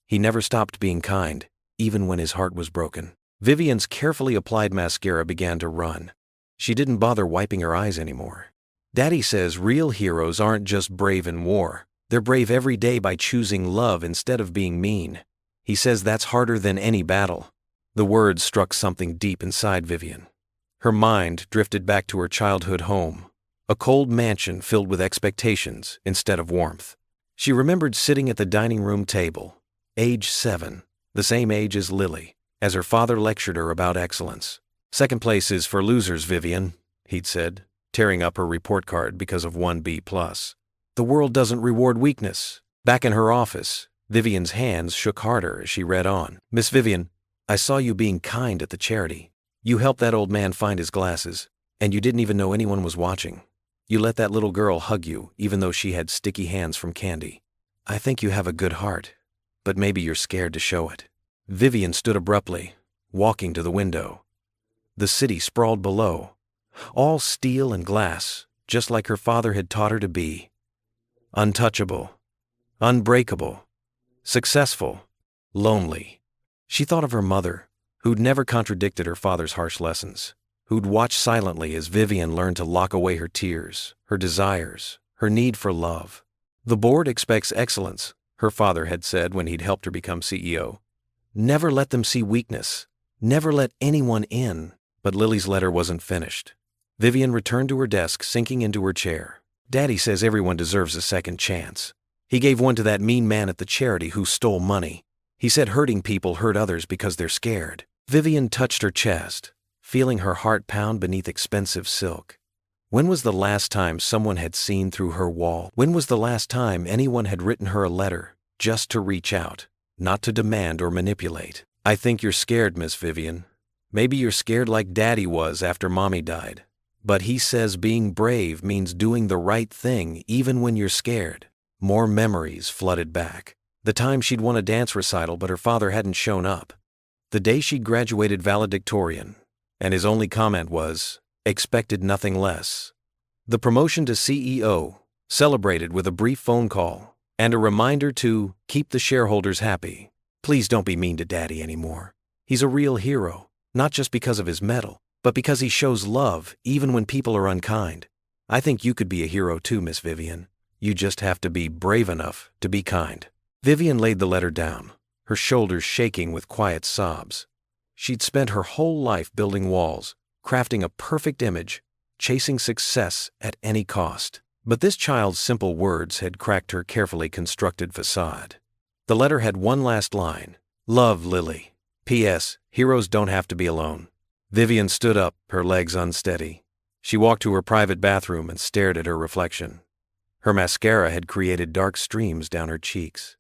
He never stopped being kind, even when his heart was broken." Vivian's carefully applied mascara began to run. She didn't bother wiping her eyes anymore. "Daddy says real heroes aren't just brave in war. They're brave every day by choosing love instead of being mean. He says that's harder than any battle." The words struck something deep inside Vivian. Her mind drifted back to her childhood home, a cold mansion filled with expectations instead of warmth. She remembered sitting at the dining room table, age 7, the same age as Lily, as her father lectured her about excellence. "Second place is for losers, Vivian," he'd said, tearing up her report card because of 1 B+. "The world doesn't reward weakness." Back in her office, Vivian's hands shook harder as she read on. "Miss Vivian, I saw you being kind at the charity. You helped that old man find his glasses, and you didn't even know anyone was watching. You let that little girl hug you, even though she had sticky hands from candy. I think you have a good heart, but maybe you're scared to show it." Vivian stood abruptly, walking to the window. The city sprawled below, all steel and glass, just like her father had taught her to be. Untouchable, unbreakable, successful, lonely. She thought of her mother, who'd never contradicted her father's harsh lessons, who'd watched silently as Vivian learned to lock away her tears, her desires, her need for love. "The board expects excellence," her father had said when he'd helped her become CEO. "Never let them see weakness. Never let anyone in." But Lily's letter wasn't finished. Vivian returned to her desk, sinking into her chair. "Daddy says everyone deserves a second chance. He gave one to that mean man at the charity who stole money. He said hurting people hurt others because they're scared." Vivian touched her chest, feeling her heart pound beneath expensive silk. When was the last time someone had seen through her wall? When was the last time anyone had written her a letter just to reach out, not to demand or manipulate? "I think you're scared, Miss Vivian. Maybe you're scared like Daddy was after Mommy died. But he says being brave means doing the right thing even when you're scared." More memories flooded back. The time she'd won a dance recital but her father hadn't shown up. The day she'd graduated valedictorian, and his only comment was, "Expected nothing less." The promotion to CEO, celebrated with a brief phone call, and a reminder to keep the shareholders happy. Please don't be mean to Daddy anymore. He's a real hero, not just because of his medal, but because he shows love even when people are unkind. I think you could be a hero too, Miss Vivian. You just have to be brave enough to be kind." Vivian laid the letter down, her shoulders shaking with quiet sobs. She'd spent her whole life building walls, crafting a perfect image, chasing success at any cost. But this child's simple words had cracked her carefully constructed facade. The letter had one last line: "Love, Lily. P.S. Heroes don't have to be alone." Vivian stood up, her legs unsteady. She walked to her private bathroom and stared at her reflection. Her mascara had created dark streams down her cheeks.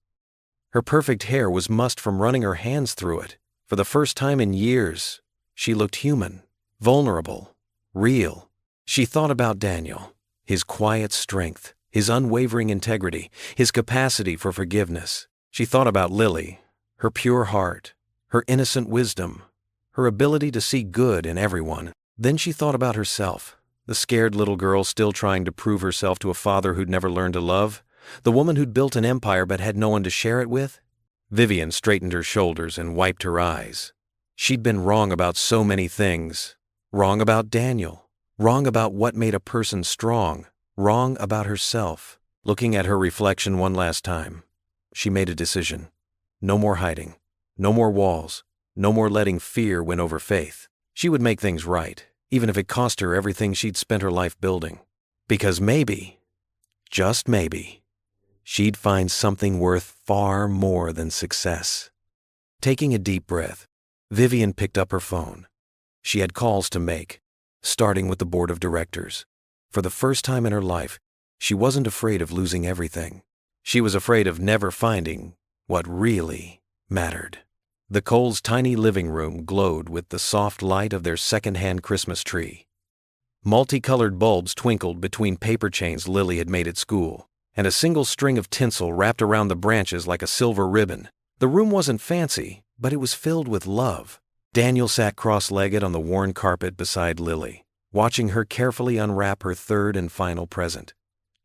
Her perfect hair was mussed from running her hands through it. For the first time in years, she looked human, vulnerable, real. She thought about Daniel, his quiet strength, his unwavering integrity, his capacity for forgiveness. She thought about Lily, her pure heart, her innocent wisdom, her ability to see good in everyone. Then she thought about herself, the scared little girl still trying to prove herself to a father who'd never learned to love, the woman who'd built an empire but had no one to share it with. Vivian straightened her shoulders and wiped her eyes. She'd been wrong about so many things. Wrong about Daniel. Wrong about what made a person strong. Wrong about herself. Looking at her reflection one last time, she made a decision. No more hiding. No more walls. No more letting fear win over faith. She would make things right, even if it cost her everything she'd spent her life building. Because maybe, just maybe, she'd find something worth far more than success. Taking a deep breath, Vivian picked up her phone. She had calls to make, starting with the board of directors. For the first time in her life, she wasn't afraid of losing everything. She was afraid of never finding what really mattered. The Coles' tiny living room glowed with the soft light of their second-hand Christmas tree. Multicolored bulbs twinkled between paper chains Lily had made at school, and a single string of tinsel wrapped around the branches like a silver ribbon. The room wasn't fancy, but it was filled with love. Daniel sat cross-legged on the worn carpet beside Lily, watching her carefully unwrap her third and final present.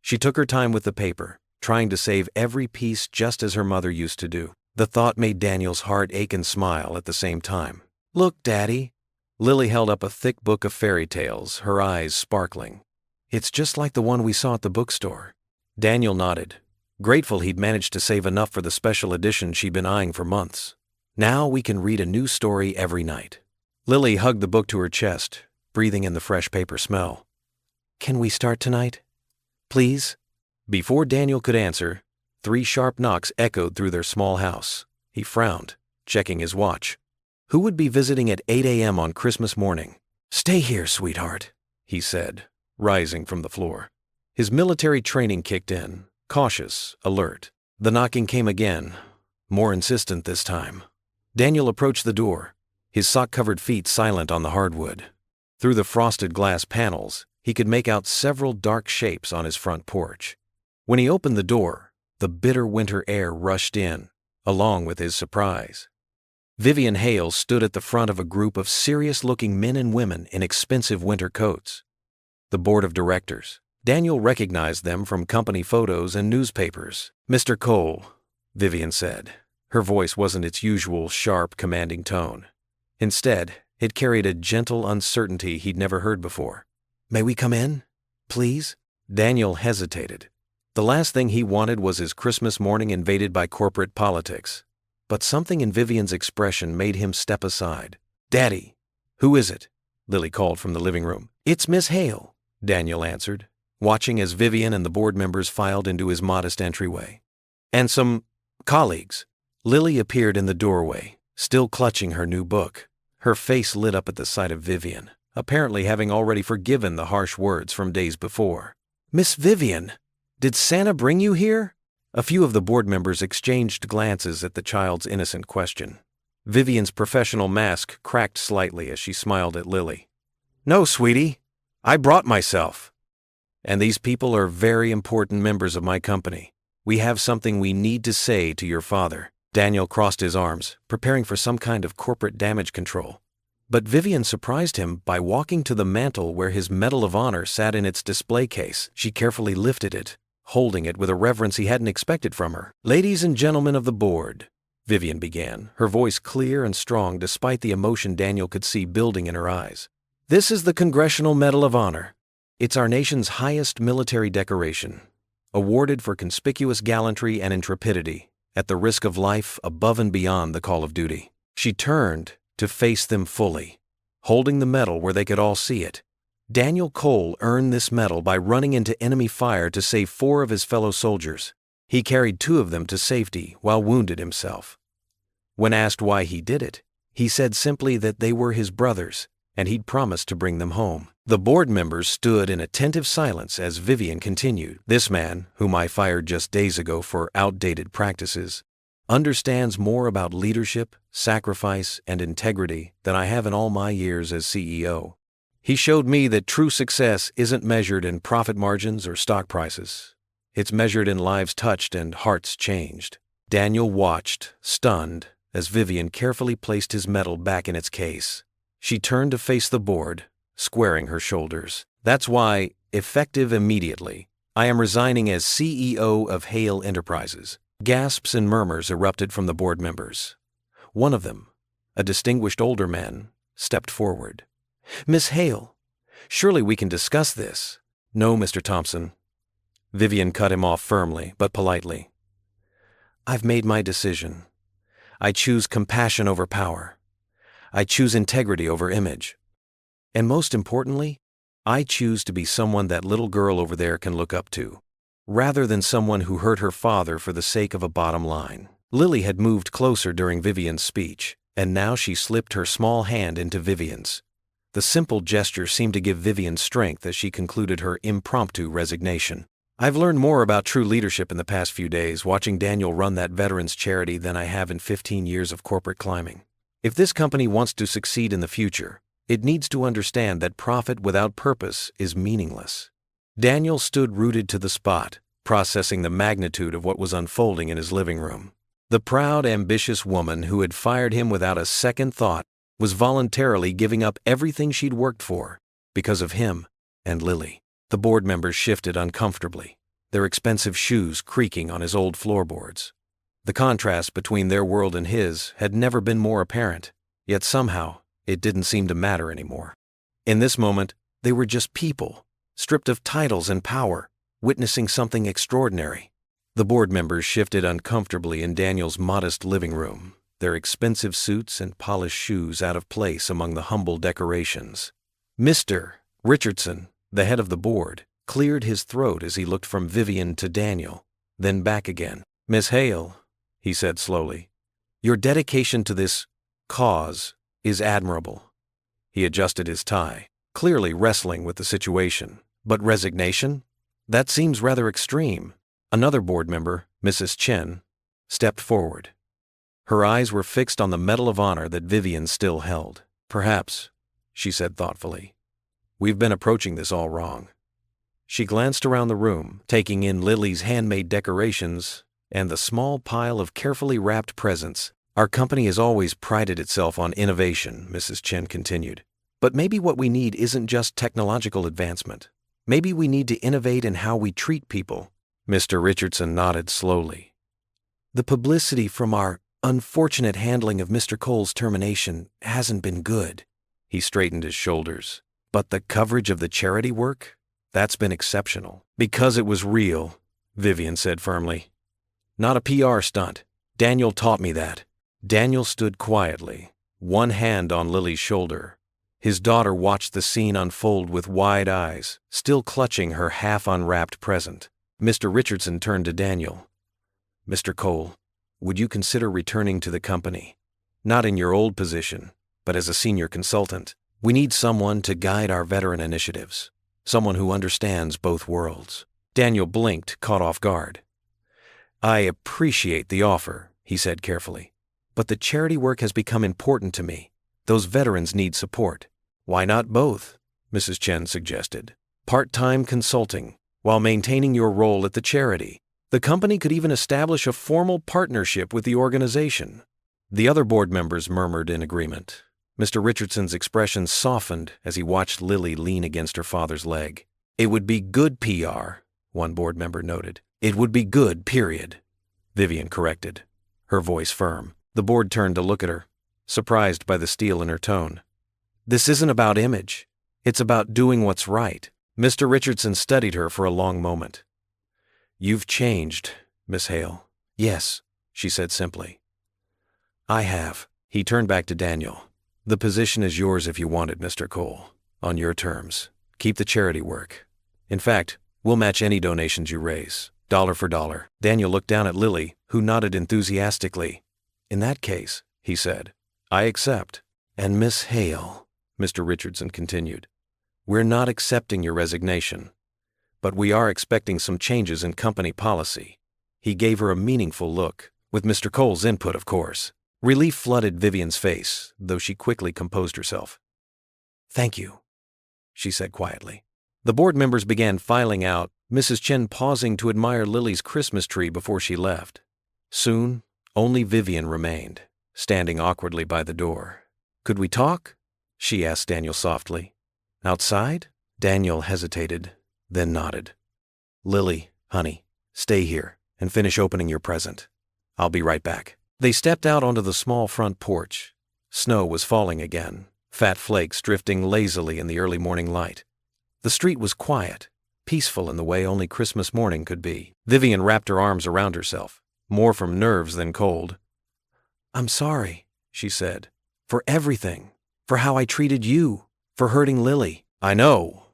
She took her time with the paper, trying to save every piece just as her mother used to do. The thought made Daniel's heart ache and smile at the same time. "Look, Daddy." Lily held up a thick book of fairy tales, her eyes sparkling. "It's just like the one we saw at the bookstore." Daniel nodded, grateful he'd managed to save enough for the special edition she'd been eyeing for months. "Now we can read a new story every night." Lily hugged the book to her chest, breathing in the fresh paper smell. "Can we start tonight? Please?" Before Daniel could answer, 3 sharp knocks echoed through their small house. He frowned, checking his watch. Who would be visiting at 8 a.m. on Christmas morning? "Stay here, sweetheart," he said, rising from the floor. His military training kicked in, cautious, alert. The knocking came again, more insistent this time. Daniel approached the door, his sock-covered feet silent on the hardwood. Through the frosted glass panels, he could make out several dark shapes on his front porch. When he opened the door, the bitter winter air rushed in, along with his surprise. Vivian Hale stood at the front of a group of serious-looking men and women in expensive winter coats. The board of directors. Daniel recognized them from company photos and newspapers. "Mr. Cole," Vivian said. Her voice wasn't its usual sharp, commanding tone. Instead, it carried a gentle uncertainty he'd never heard before. "May we come in? Please?" Daniel hesitated. The last thing he wanted was his Christmas morning invaded by corporate politics. But something in Vivian's expression made him step aside. "Daddy, who is it?" Lily called from the living room. "It's Miss Hale," Daniel answered, watching as Vivian and the board members filed into his modest entryway. "And some colleagues." Lily appeared in the doorway, still clutching her new book. Her face lit up at the sight of Vivian, apparently having already forgiven the harsh words from days before. "Miss Vivian! Did Santa bring you here?" A few of the board members exchanged glances at the child's innocent question. Vivian's professional mask cracked slightly as she smiled at Lily. "No, sweetie. I brought myself. And these people are very important members of my company. We have something we need to say to your father." Daniel crossed his arms, preparing for some kind of corporate damage control. But Vivian surprised him by walking to the mantel where his Medal of Honor sat in its display case. She carefully lifted it, holding it with a reverence he hadn't expected from her. "Ladies and gentlemen of the board," Vivian began, her voice clear and strong despite the emotion Daniel could see building in her eyes. "This is the Congressional Medal of Honor. It's our nation's highest military decoration, awarded for conspicuous gallantry and intrepidity, at the risk of life above and beyond the call of duty." She turned to face them fully, holding the medal where they could all see it. Daniel Cole earned this medal by running into enemy fire to save 4 of his fellow soldiers. He carried 2 of them to safety while wounded himself. When asked why he did it, he said simply that they were his brothers, and he'd promised to bring them home. The board members stood in attentive silence as Vivian continued. "This man, whom I fired just days ago for outdated practices, understands more about leadership, sacrifice, and integrity than I have in all my years as CEO. He showed me that true success isn't measured in profit margins or stock prices. It's measured in lives touched and hearts changed." Daniel watched, stunned, as Vivian carefully placed his medal back in its case. She turned to face the board, squaring her shoulders. "That's why, effective immediately, I am resigning as CEO of Hale Enterprises." Gasps and murmurs erupted from the board members. One of them, a distinguished older man, stepped forward. "Miss Hale, surely we can discuss this." "No, Mr. Thompson." Vivian cut him off firmly but politely. "I've made my decision. I choose compassion over power. I choose integrity over image. And most importantly, I choose to be someone that little girl over there can look up to, rather than someone who hurt her father for the sake of a bottom line." Lily had moved closer during Vivian's speech, and now she slipped her small hand into Vivian's. The simple gesture seemed to give Vivian strength as she concluded her impromptu resignation. "I've learned more about true leadership in the past few days watching Daniel run that veterans charity than I have in 15 years of corporate climbing. If this company wants to succeed in the future, it needs to understand that profit without purpose is meaningless." Daniel stood rooted to the spot, processing the magnitude of what was unfolding in his living room. The proud, ambitious woman who had fired him without a second thought was voluntarily giving up everything she'd worked for because of him and Lily. The board members shifted uncomfortably, their expensive shoes creaking on his old floorboards. The contrast between their world and his had never been more apparent, yet somehow it didn't seem to matter anymore. In this moment, they were just people, stripped of titles and power, witnessing something extraordinary. The board members shifted uncomfortably in Daniel's modest living room, their expensive suits and polished shoes out of place among the humble decorations. Mr. Richardson, the head of the board, cleared his throat as he looked from Vivian to Daniel, then back again. "Miss Hale," he said slowly, "your dedication to this cause is admirable." He adjusted his tie, clearly wrestling with the situation. "But resignation? That seems rather extreme." Another board member, Mrs. Chen, stepped forward. Her eyes were fixed on the Medal of Honor that Vivian still held. "Perhaps," she said thoughtfully, "we've been approaching this all wrong." She glanced around the room, taking in Lily's handmade decorations and the small pile of carefully wrapped presents. "Our company has always prided itself on innovation," Mrs. Chen continued. "But maybe what we need isn't just technological advancement. Maybe we need to innovate in how we treat people." Mr. Richardson nodded slowly. "The publicity from our unfortunate handling of Mr. Cole's termination hasn't been good." He straightened his shoulders. "But the coverage of the charity work? That's been exceptional." "Because it was real," Vivian said firmly. "Not a PR stunt. Daniel taught me that." Daniel stood quietly, one hand on Lily's shoulder. His daughter watched the scene unfold with wide eyes, still clutching her half-unwrapped present. Mr. Richardson turned to Daniel. "Mr. Cole, would you consider returning to the company? Not in your old position, but as a senior consultant. We need someone to guide our veteran initiatives, someone who understands both worlds." Daniel blinked, caught off guard. "I appreciate the offer," he said carefully, "but the charity work has become important to me. Those veterans need support." "Why not both?" Mrs. Chen suggested. "Part-time consulting, while maintaining your role at the charity. The company could even establish a formal partnership with the organization." The other board members murmured in agreement. Mr. Richardson's expression softened as he watched Lily lean against her father's leg. "It would be good PR," one board member noted. "It would be good, period," Vivian corrected, her voice firm. The board turned to look at her, surprised by the steel in her tone. This isn't about image. It's about doing what's right. Mr. Richardson studied her for a long moment. You've changed, Miss Hale. Yes, she said simply. I have. He turned back to Daniel. The position is yours if you want it, Mr. Cole. On your terms. Keep the charity work. In fact, we'll match any donations you raise, dollar for dollar. Daniel looked down at Lily, who nodded enthusiastically. In that case, he said, I accept. And Miss Hale, Mr. Richardson continued, we're not accepting your resignation, but we are expecting some changes in company policy. He gave her a meaningful look, with Mr. Cole's input, of course. Relief flooded Vivian's face, though she quickly composed herself. Thank you, she said quietly. The board members began filing out, Mrs. Chen pausing to admire Lily's Christmas tree before she left. Soon, only Vivian remained, standing awkwardly by the door. Could we talk? She asked Daniel softly. Outside? Daniel hesitated, then nodded. Lily, honey, stay here and finish opening your present. I'll be right back. They stepped out onto the small front porch. Snow was falling again, fat flakes drifting lazily in the early morning light. The street was quiet, peaceful in the way only Christmas morning could be. Vivian wrapped her arms around herself, more from nerves than cold. I'm sorry, she said, for everything, for how I treated you, for hurting Lily. I know,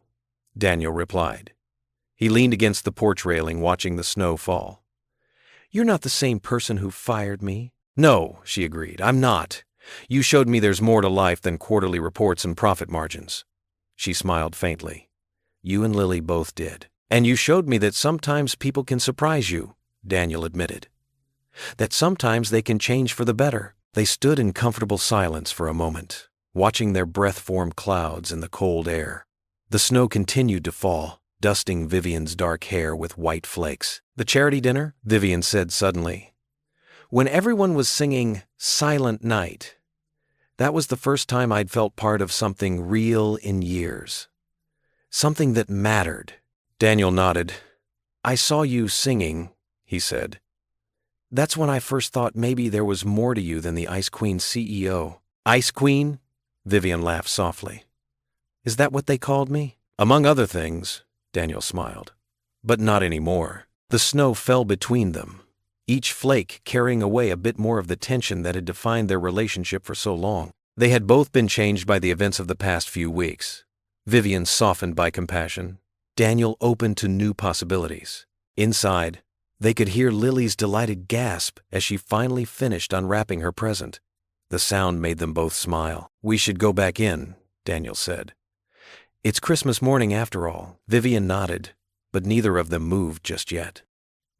Daniel replied. He leaned against the porch railing, watching the snow fall. You're not the same person who fired me. No, she agreed, I'm not. You showed me there's more to life than quarterly reports and profit margins. She smiled faintly. You and Lily both did. And you showed me that sometimes people can surprise you, Daniel admitted. That sometimes they can change for the better. They stood in comfortable silence for a moment, watching their breath-formed clouds in the cold air. The snow continued to fall, dusting Vivian's dark hair with white flakes. The charity dinner, Vivian said suddenly. When everyone was singing Silent Night, that was the first time I'd felt part of something real in years. Something that mattered. Daniel nodded. I saw you singing, he said. That's when I first thought maybe there was more to you than the Ice Queen CEO. Ice Queen? Vivian laughed softly. Is that what they called me? Among other things, Daniel smiled. But not anymore. The snow fell between them, each flake carrying away a bit more of the tension that had defined their relationship for so long. They had both been changed by the events of the past few weeks. Vivian softened by compassion, Daniel open to new possibilities. Inside, they could hear Lily's delighted gasp as she finally finished unwrapping her present. The sound made them both smile. We should go back in, Daniel said. It's Christmas morning after all. Vivian nodded, but neither of them moved just yet.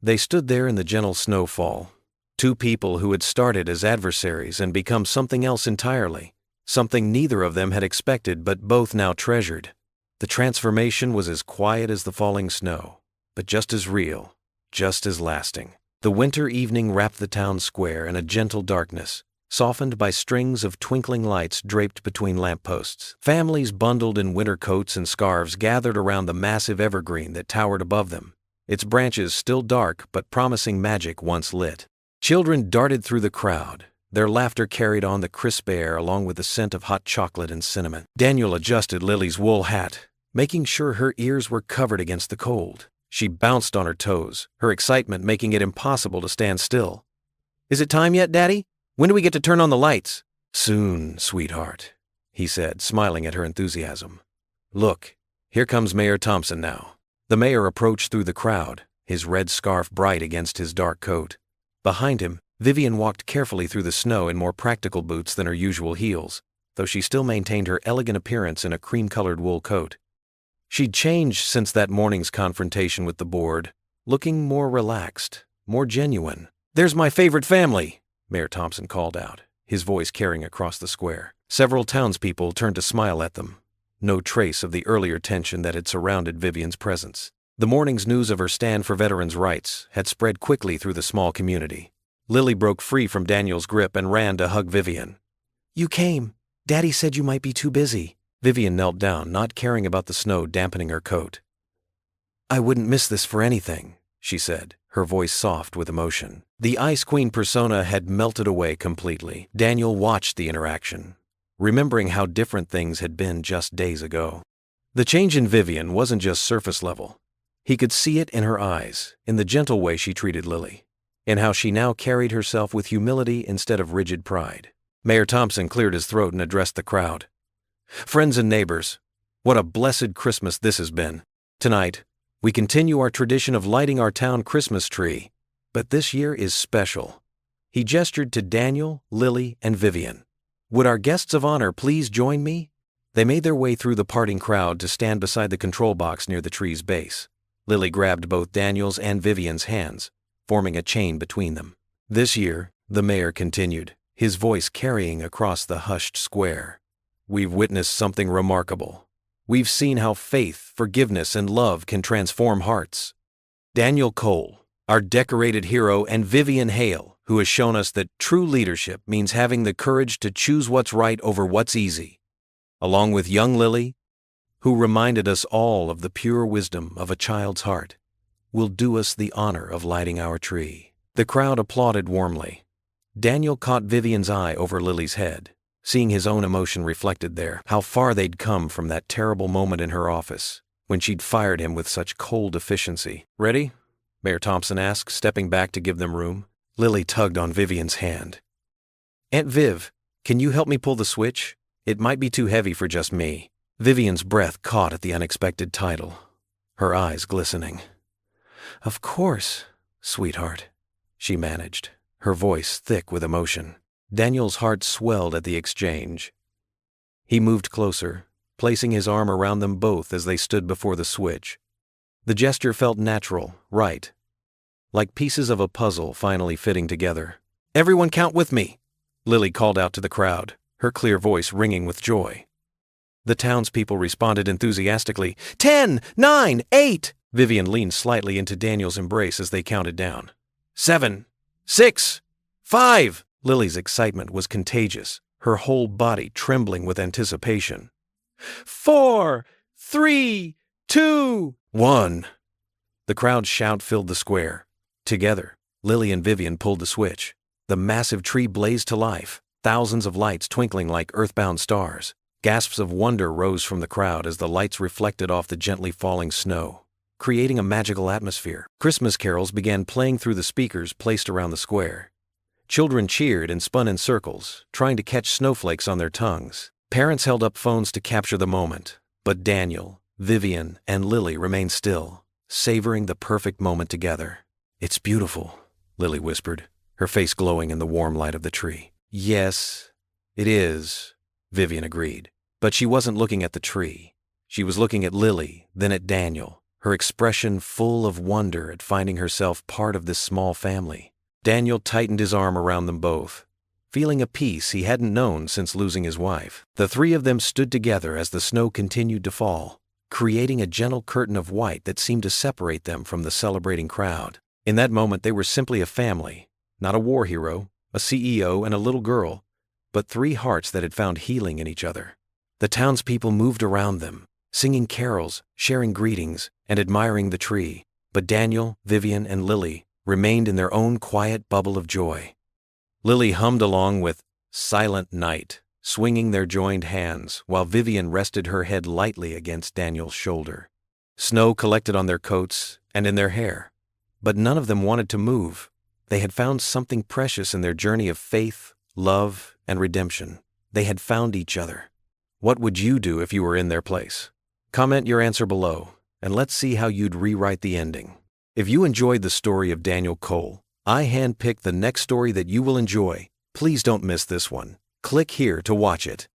They stood there in the gentle snowfall, two people who had started as adversaries and become something else entirely, something neither of them had expected but both now treasured. The transformation was as quiet as the falling snow, but just as real, just as lasting. The winter evening wrapped the town square in a gentle darkness, softened by strings of twinkling lights draped between lampposts. Families bundled in winter coats and scarves gathered around the massive evergreen that towered above them, its branches still dark but promising magic once lit. Children darted through the crowd, their laughter carried on the crisp air along with the scent of hot chocolate and cinnamon. Daniel adjusted Lily's wool hat, making sure her ears were covered against the cold. She bounced on her toes, her excitement making it impossible to stand still. Is it time yet, Daddy? When do we get to turn on the lights? Soon, sweetheart, he said, smiling at her enthusiasm. Look, here comes Mayor Thompson now. The mayor approached through the crowd, his red scarf bright against his dark coat. Behind him, Vivian walked carefully through the snow in more practical boots than her usual heels, though she still maintained her elegant appearance in a cream-colored wool coat. She'd changed since that morning's confrontation with the board, looking more relaxed, more genuine. There's my favorite family, Mayor Thompson called out, his voice carrying across the square. Several townspeople turned to smile at them. No trace of the earlier tension that had surrounded Vivian's presence. The morning's news of her stand for veterans' rights had spread quickly through the small community. Lily broke free from Daniel's grip and ran to hug Vivian. You came. Daddy said you might be too busy. Vivian knelt down, not caring about the snow dampening her coat. I wouldn't miss this for anything, she said, her voice soft with emotion. The Ice Queen persona had melted away completely. Daniel watched the interaction, remembering how different things had been just days ago. The change in Vivian wasn't just surface level. He could see it in her eyes, in the gentle way she treated Lily, in how she now carried herself with humility instead of rigid pride. Mayor Thompson cleared his throat and addressed the crowd. "Friends and neighbors, what a blessed Christmas this has been. Tonight, we continue our tradition of lighting our town Christmas tree, but this year is special." He gestured to Daniel, Lily, and Vivian. "Would our guests of honor please join me?" They made their way through the parting crowd to stand beside the control box near the tree's base. Lily grabbed both Daniel's and Vivian's hands, forming a chain between them. "This year," the mayor continued, his voice carrying across the hushed square, "we've witnessed something remarkable. We've seen how faith, forgiveness, and love can transform hearts. Daniel Cole, our decorated hero, and Vivian Hale, who has shown us that true leadership means having the courage to choose what's right over what's easy, along with young Lily, who reminded us all of the pure wisdom of a child's heart, will do us the honor of lighting our tree." The crowd applauded warmly. Daniel caught Vivian's eye over Lily's head, seeing his own emotion reflected there, how far they'd come from that terrible moment in her office, when she'd fired him with such cold efficiency. "Ready?" Mayor Thompson asked, stepping back to give them room. Lily tugged on Vivian's hand. "Aunt Viv, can you help me pull the switch? It might be too heavy for just me." Vivian's breath caught at the unexpected title, her eyes glistening. "Of course, sweetheart," she managed, her voice thick with emotion. Daniel's heart swelled at the exchange. He moved closer, placing his arm around them both as they stood before the switch. The gesture felt natural, right, like pieces of a puzzle finally fitting together. "Everyone count with me," Lily called out to the crowd, her clear voice ringing with joy. The townspeople responded enthusiastically. 10, 9, 8. Vivian leaned slightly into Daniel's embrace as they counted down. 7, 6, 5. Lily's excitement was contagious, her whole body trembling with anticipation. 4, 3, 2, 1. The crowd's shout filled the square. Together, Lily and Vivian pulled the switch. The massive tree blazed to life, thousands of lights twinkling like earthbound stars. Gasps of wonder rose from the crowd as the lights reflected off the gently falling snow, creating a magical atmosphere. Christmas carols began playing through the speakers placed around the square. Children cheered and spun in circles, trying to catch snowflakes on their tongues. Parents held up phones to capture the moment, but Daniel, Vivian, and Lily remained still, savoring the perfect moment together. "It's beautiful," Lily whispered, her face glowing in the warm light of the tree. "Yes, it is," Vivian agreed. But she wasn't looking at the tree. She was looking at Lily, then at Daniel, her expression full of wonder at finding herself part of this small family. Daniel tightened his arm around them both, feeling a peace he hadn't known since losing his wife. The three of them stood together as the snow continued to fall, creating a gentle curtain of white that seemed to separate them from the celebrating crowd. In that moment, they were simply a family, not a war hero, a CEO, and a little girl, but three hearts that had found healing in each other. The townspeople moved around them, singing carols, sharing greetings, and admiring the tree. But Daniel, Vivian, and Lily remained in their own quiet bubble of joy. Lily hummed along with "Silent Night," swinging their joined hands, while Vivian rested her head lightly against Daniel's shoulder. Snow collected on their coats and in their hair, but none of them wanted to move. They had found something precious in their journey of faith, love, and redemption. They had found each other. What would you do if you were in their place? Comment your answer below, and let's see how you'd rewrite the ending. If you enjoyed the story of Daniel Cole, I handpicked the next story that you will enjoy. Please don't miss this one. Click here to watch it.